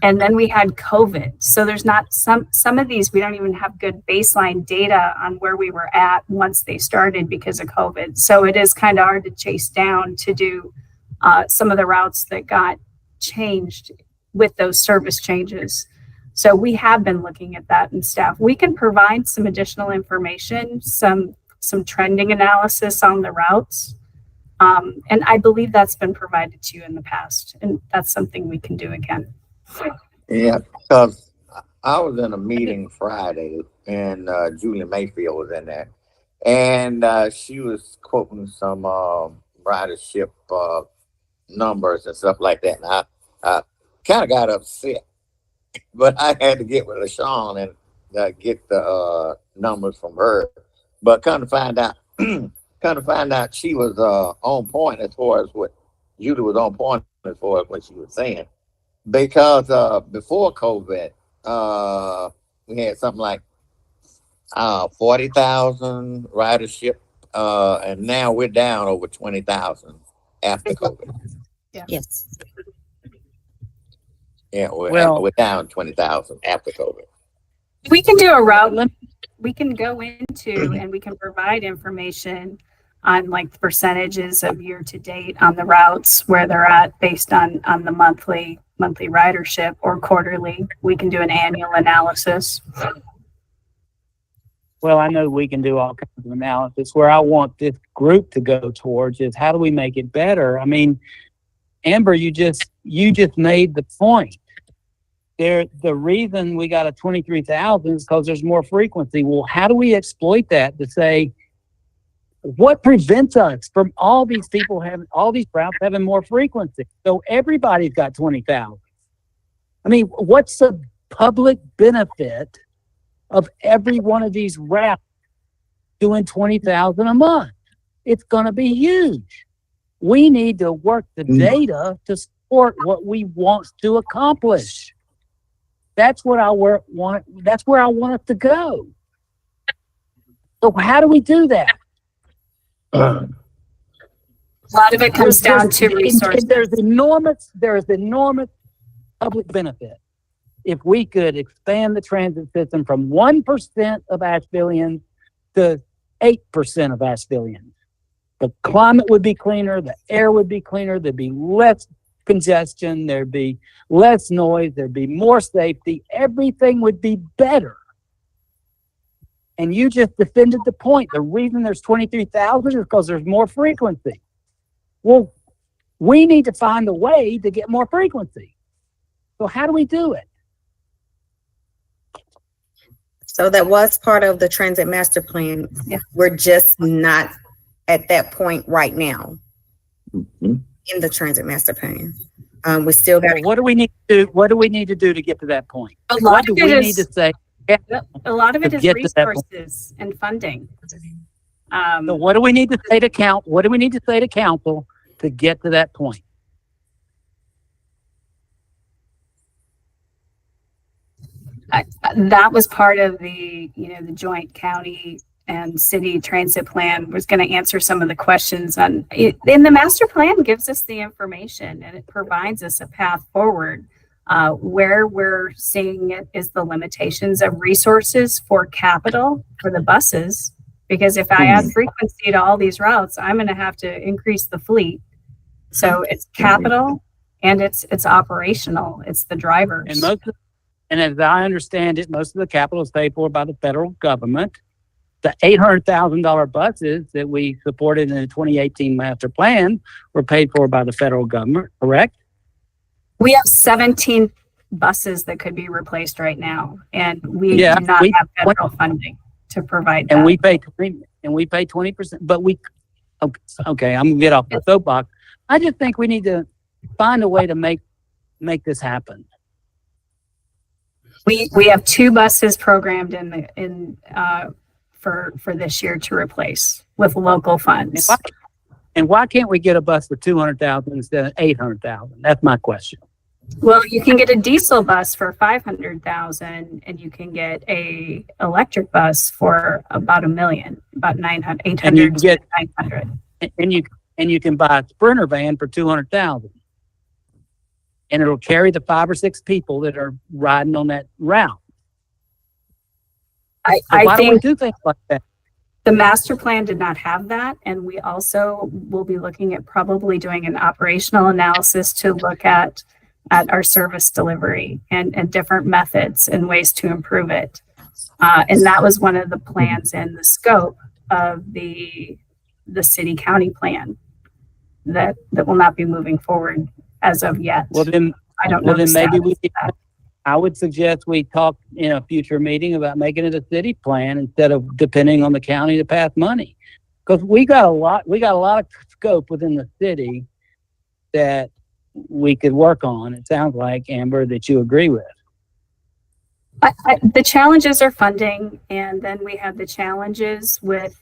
And then we had COVID. So there's not some of these, we don't even have good baseline data on where we were at once they started because of COVID. So it is kind of hard to chase down to do some of the routes that got changed with those service changes. So we have been looking at that in staff. We can provide some additional information, some trending analysis on the routes. And I believe that's been provided to you in the past, and that's something we can do again. Yeah, because I was in a meeting Friday, and Julie Mayfield was in there, and she was quoting some ridership numbers and stuff like that, and I kind of got upset, but I had to get with LaShawn and get the numbers from her. But come to find out, she was on point as far as what Julie was on point as far as what she was saying. Because before COVID, we had something like 40,000 ridership and now we're down over 20,000 after COVID. Yes. Yeah, Well- we're down 20,000 after COVID. We can do a route. We can go into and we can provide information on like the percentages of year to date on the routes where they're at based on the monthly ridership or quarterly. We can do an annual analysis. Well, I know we can do all kinds of analysis. Where I want this group to go towards is how do we make it better? I mean, Amber, you just made the point. The reason we got a 23,000 is because there's more frequency. Well, how do we exploit that to say, what prevents us from all these people having, all these routes having more frequency? So everybody's got 20,000. I mean, what's the public benefit of every one of these routes doing 20,000 a month? It's going to be huge. We need to work the data to support what we want to accomplish. That's what I want. That's where I want us to go. So how do we do that? A lot of it comes down to resources. There is enormous public benefit if we could expand the transit system from 1% of Ashevilleans to 8% of Ashevilleans. The climate would be cleaner, the air would be cleaner, there'd be less congestion, there'd be less noise, there'd be more safety, everything would be better. And you just defended the point. The reason there's 23,000 is because there's more frequency. Well, we need to find a way to get more frequency. So how do we do it? So that was part of the transit master plan. Yeah. We're just not at that point right now Mhm. in the transit master plan. We still got What do we need to do? What do we need to do to get to that point? A What lot do of it we is need to say? a lot of it to is get to that point? resources and funding. So what do we need to say to what do we need to say to council to get to that point? That was part of the joint county and city transit plan was going to answer some of the questions on it. And the master plan gives us the information and it provides us a path forward. Where we're seeing it is the limitations of resources for capital for the buses. Because if I add frequency to all these routes, I'm going to have to increase the fleet. So it's capital and it's operational. It's the drivers. And as I understand it, most of the capital is paid for by the federal government. The $800,000 buses that we supported in the 2018 master plan were paid for by the federal government, correct? We have 17 buses that could be replaced right now, and we Yeah, do not have federal funding to provide that. And we pay 20%, but okay, I'm gonna get off the soapbox. I just think we need to find a way to make this happen. We have 2 buses programmed for this year to replace with local funds. And why can't we get a bus for 200,000 instead of 800,000? That's my question. Well, you can get a diesel bus for 500,000 and you can get a electric bus for about $1 million, about 800 And you can get 900. and you can buy a Sprinter van for 200,000. And it'll carry the 5 or 6 people that are riding on that route. So I why don't we think do things like that? the master plan did not have that, and we also will be looking at probably doing an operational analysis to look at our service delivery and different methods and ways to improve it. And that was one of the plans and the scope of the city county plan that will not be moving forward as of yet. Well, then, I don't know. well, the then maybe status of that. I would suggest we talk in a future meeting about making it a city plan instead of depending on the county to pass money. Because we got a lot of scope within the city that we could work on. It sounds like, Amber, that you agree with. The challenges are funding, and then we have the challenges with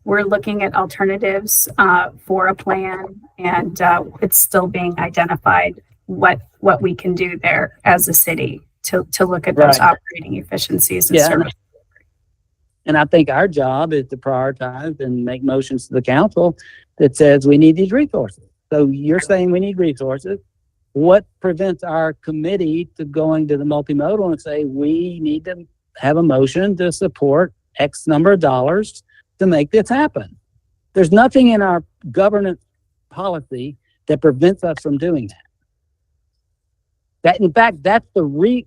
we're looking at alternatives for a plan, and it's still being identified what we can do there as a city to look at those Right. operating efficiencies and Yeah. service. And I think our job is to prioritize and make motions to the council that says we need these resources. So you're saying we need resources. What prevents our committee to going to the multimodal and say we need to have a motion to support X number of dollars to make this happen? There's nothing in our governance policy that prevents us from doing that. That, in fact, that's the way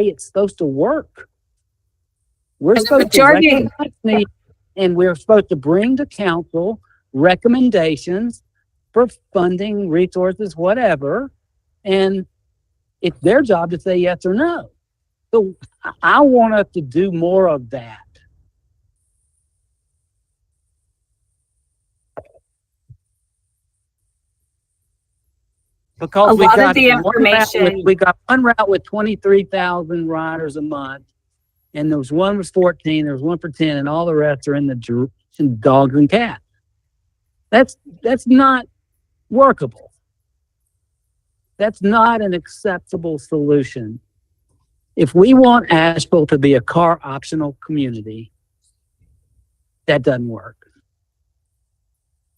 it's supposed to work. We're supposed to recognize need, and we're supposed to bring to council recommendations for funding, resources, whatever, and it's their job to say yes or no. So I want us to do more of that. Because we got one route with 23,000 riders a month, and there was one was 14, there was one for 10, and all the rest are in the dogs and cats. That's not workable. That's not an acceptable solution. If we want Asheville to be a car optional community, that doesn't work.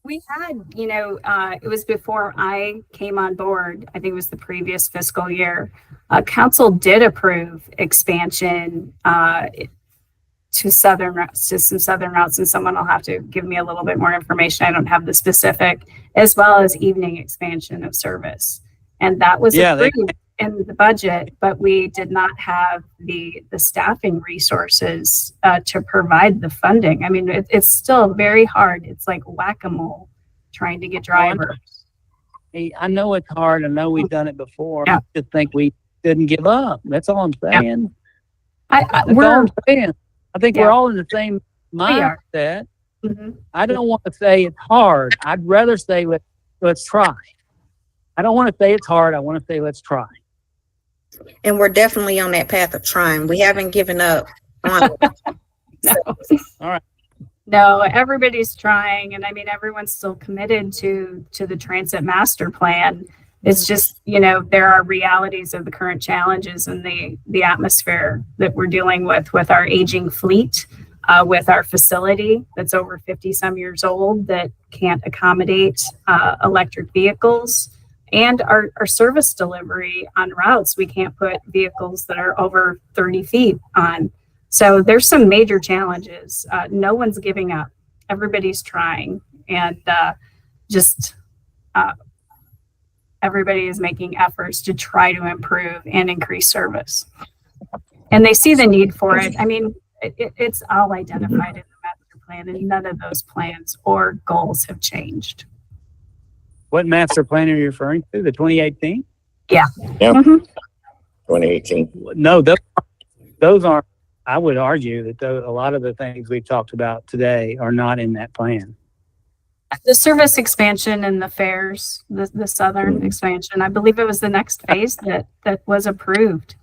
We had, it was before I came on board. I think it was the previous fiscal year. Council did approve expansion to some southern routes, and someone will have to give me a little bit more information. I don't have the specific, as well as evening expansion of service, and that was approved in the budget. But we did not have the staffing resources to provide the funding. I mean, it's still very hard. It's like whack-a-mole trying to get drivers. I know it's hard. I know we've done it before. Yeah. I just think we didn't give up. That's all I'm saying. I think we're all in the same mindset. Mm-hmm. I don't want to say it's hard. I'd rather say let's try. I don't want to say it's hard. I want to say let's try. And we're definitely on that path of trying. We haven't given up on it. No. All right. No, everybody's trying, and I mean everyone's still committed to the transit master plan. It's just, there are realities of the current challenges and the atmosphere that we're dealing with our aging fleet, with our facility that's over 50 some years old that can't accommodate electric vehicles, and our service delivery on routes. We can't put vehicles that are over 30 feet on. So there's some major challenges. No one's giving up. Everybody's trying, and everybody is making efforts to try to improve and increase service. And they see the need for it. I mean, it's all identified in the master plan, and none of those plans or goals have changed. What master plan are you referring to? The 2018? Yeah. Yep. Mm-hmm. 2018. No, those aren't. I would argue that a lot of the things we've talked about today are not in that plan. The service expansion and the fares, the southern expansion, I believe it was the next phase that was approved.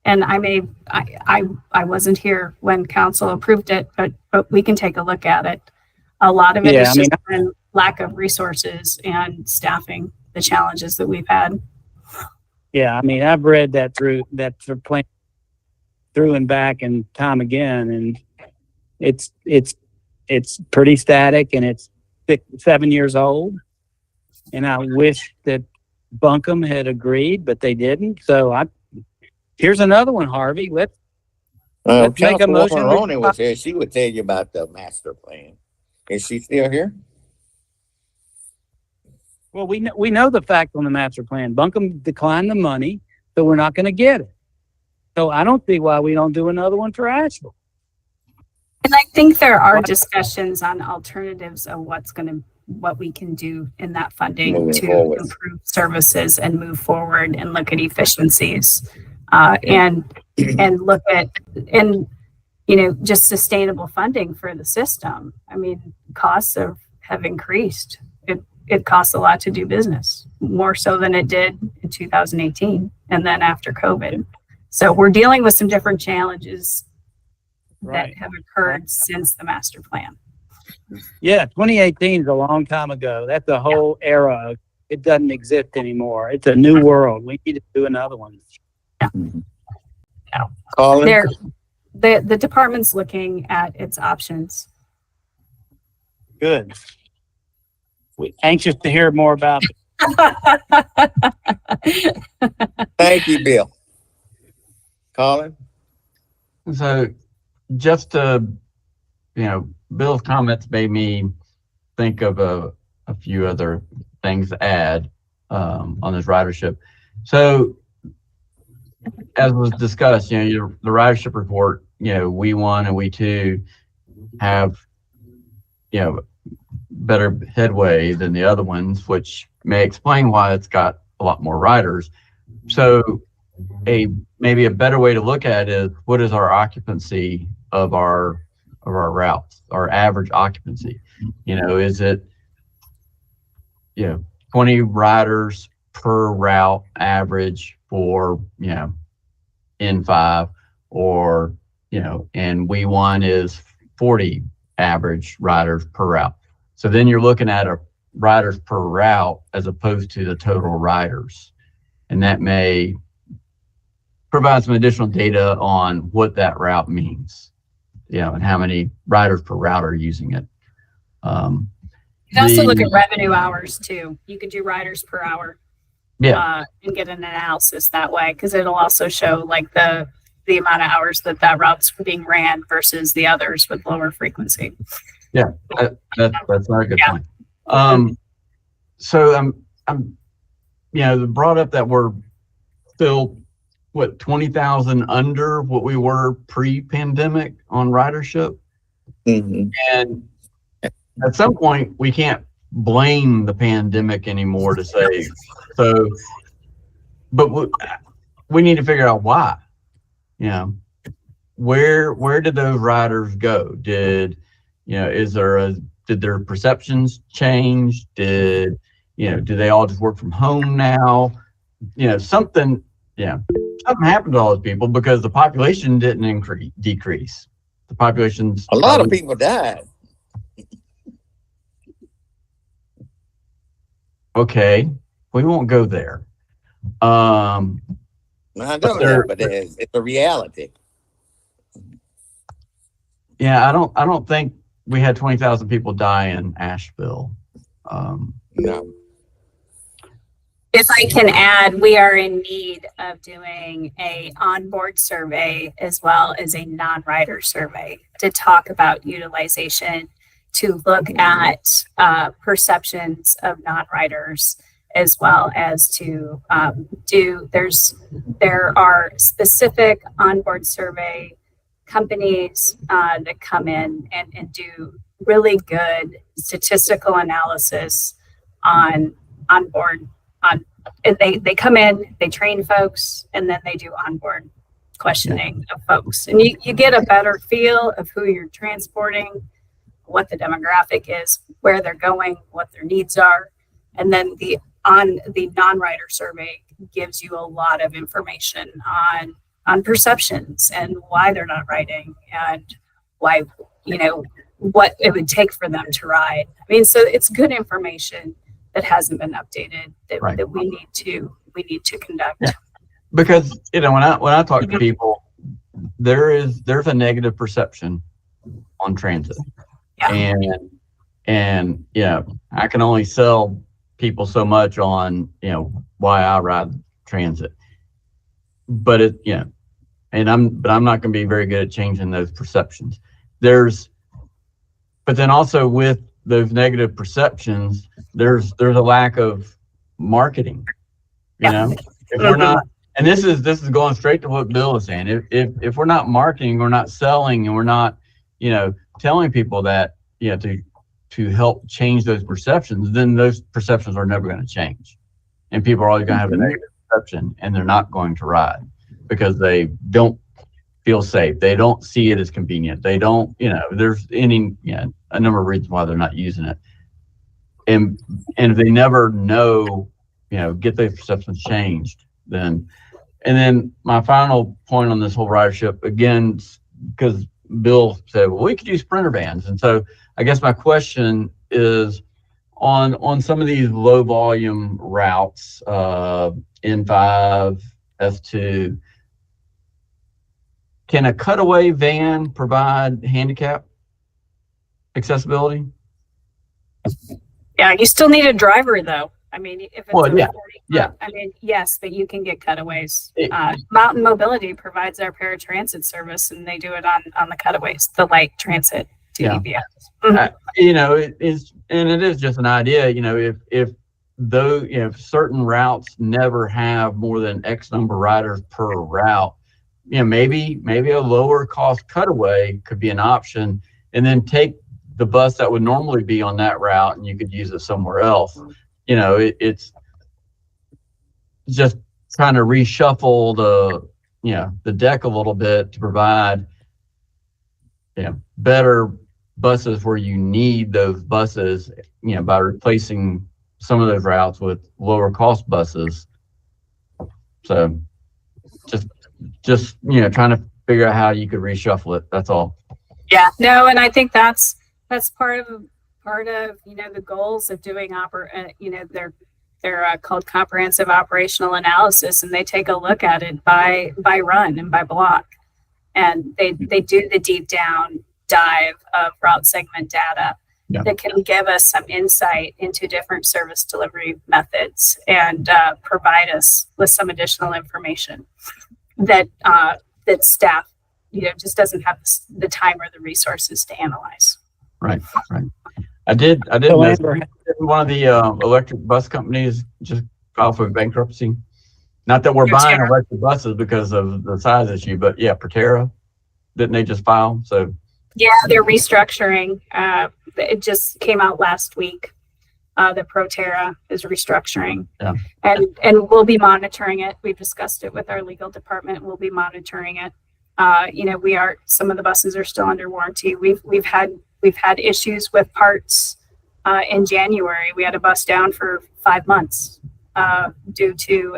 And I wasn't here when council approved it, but we can take a look at it. A lot of it is just been lack of resources and staffing, the challenges that we've had. Yeah, I mean, I've read that plan through and back and time again, and it's pretty static, and it's 7 years old. And I wish that Buncombe had agreed, but they didn't. So here's another one, Harvey. Let's make a motion. Ronnie was here. She would tell you about the master plan. Is she still here? Well, we know the fact on the master plan. Buncombe declined the money, so we're not going to get it. So I don't see why we don't do another one for Asheville. And I think there are discussions on alternatives of what we can do in that funding to improve services and move forward and look at efficiencies, and look at just sustainable funding for the system. I mean, costs have increased. It costs a lot to do business, more so than it did in 2018 and then after COVID. So we're dealing with some different challenges that have occurred since the master plan. Yeah, 2018 is a long time ago. That's a whole era. It doesn't exist anymore. It's a new world. We need to do another one. Yeah. Colin? the department's looking at its options. Good. We anxious to hear more about it. Thank you, Bill. Colin? So just to, Bill's comments made me think of a few other things to add on this ridership. So as was discussed, the ridership report, we1 and we2 have, better headway than the other ones, which may explain why it's got a lot more riders. So maybe a better way to look at it is, what is our occupancy of our routes, our average occupancy? Is it 20 riders per route average for N5, or and we1 is 40 average riders per route. So then you're looking at a riders per route as opposed to the total riders, and that may provide some additional data on what that route means, and how many riders per route are using it. You can also look at revenue hours too. You could do riders per hour, and get an analysis that way, because it'll also show like the amount of hours that route's being ran versus the others with lower frequency. Yeah, that's not a good point. So I'm brought up that we're still 20,000 under what we were pre-pandemic on ridership. Mm-hmm. And at some point we can't blame the pandemic anymore to say so, but we need to figure out why. Where did those riders go? Did their perceptions change? Do they all just work from home now? Something happened to all those people, because the population didn't decrease. The population's a lot of people died. Okay, we won't go there. I know that, but it's a reality. Yeah, I don't think we had 20,000 people die in Asheville. No. If I can add, we are in need of doing a onboard survey as well as a non-rider survey to talk about utilization, to look at perceptions of non-riders, as well as to there are specific onboard survey companies that come in and do really good statistical analysis on onboard. They come in, they train folks, and then they do onboard questioning of folks, and you get a better feel of who you're transporting, what the demographic is, where they're going, what their needs are, and then the non-rider survey gives you a lot of information on perceptions and why they're not riding, and why what it would take for them to ride. I mean, so it's good information that hasn't been updated that we need to conduct. Yeah. Because when I talk to people, there's a negative perception on transit. Yeah. And I can only sell people so much on why I ride transit. But I'm not going to be very good at changing those perceptions. But then also with those negative perceptions, there's a lack of marketing. If we're not, and this is going straight to what Bill was saying. If we're not marketing, we're not selling, and we're not telling people that to help change those perceptions, then those perceptions are never going to change, and people are always going to have a negative perception, and they're not going to ride because they don't feel safe. They don't see it as convenient. They don't, there's a number of reasons why they're not using it. And if they never know, get those perceptions changed, then, and then my final point on this whole ridership, again, because Bill said, well, we could use Sprinter vans. And so I guess my question is on some of these low volume routes, N5, S2, can a cutaway van provide handicap accessibility? Yeah, you still need a driver though. I mean, if it's Well, a yeah, 40 yeah. foot, I mean, yes, but you can get cutaways. It- Mountain Mobility provides our paratransit service, and they do it on the cutaways, the light transit to Yeah. EVS. You know, it is just an idea. You know, if certain routes never have more than X number of riders per route, you know, maybe a lower cost cutaway could be an option, and then take the bus that would normally be on that route and you could use it somewhere else. You know, it's just trying to reshuffle the deck a little bit to provide, better buses where you need those buses, by replacing some of those routes with lower cost buses. So just trying to figure out how you could reshuffle it. That's all. Yeah, no, and I think that's part of the goals of doing they're called comprehensive operational analysis, and they take a look at it by run and by block, and they do the deep down dive of route segment data that can give us some insight into different service delivery methods and provide us with some additional information that staff just doesn't have the time or the resources to analyze. Right. I did So notice Amber, one of the electric bus companies just filed for bankruptcy. Not that we're buying Proterra. electric buses because of the size issue, but yeah, Proterra, didn't they just file? So Yeah, they're restructuring. It just came out last week. That Proterra is restructuring, and we'll be monitoring it. We've discussed it with our legal department. We'll be monitoring it. Some of the buses are still under warranty. We've had issues with parts. In January, we had a bus down for 5 months due to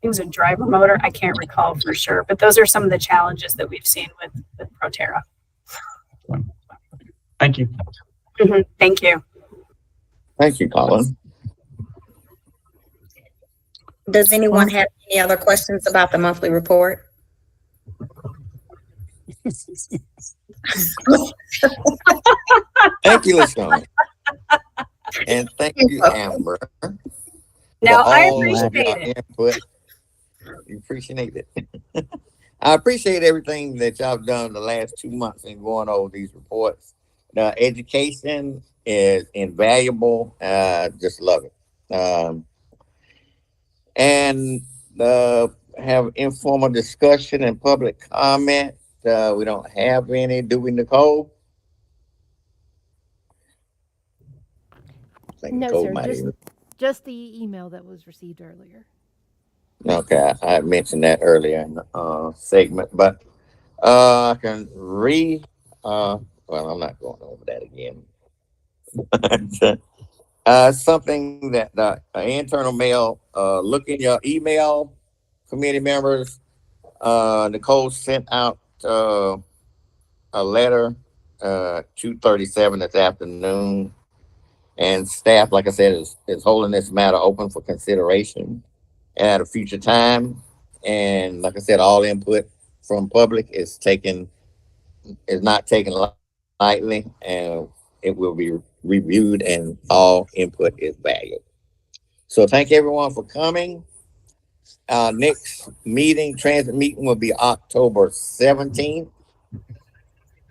it was a driver motor. I can't recall for sure, but those are some of the challenges that we've seen with Proterra. thank you. Thank you. Thank you, Colin. Does anyone have any other questions about the monthly report? Thank you, LaShawn. And thank you, Amber. Now, for I all of appreciate your it. input. You appreciate it. I appreciate everything that y'all done the last 2 months in going over these reports. The education is invaluable. Just love it. And have informal discussion and public comment. We don't have any, do we, Nicole? I think No, Nicole sir. might Just the email that was received earlier. Okay, I mentioned that earlier in the segment, but I can well, I'm not going over that again. Something that the internal mail, look in your email, committee members. Nicole sent out a letter 2:37 this afternoon, and staff, like I said, is holding this matter open for consideration at a future time. And like I said, all input from public is not taken lightly, and it will be reviewed, and all input is valued. So thank everyone for coming. Our next transit meeting will be October 17th.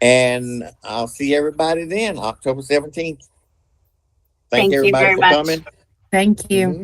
And I'll see everybody then, October 17th. Thank Thank you everybody very for much. coming. Thank you.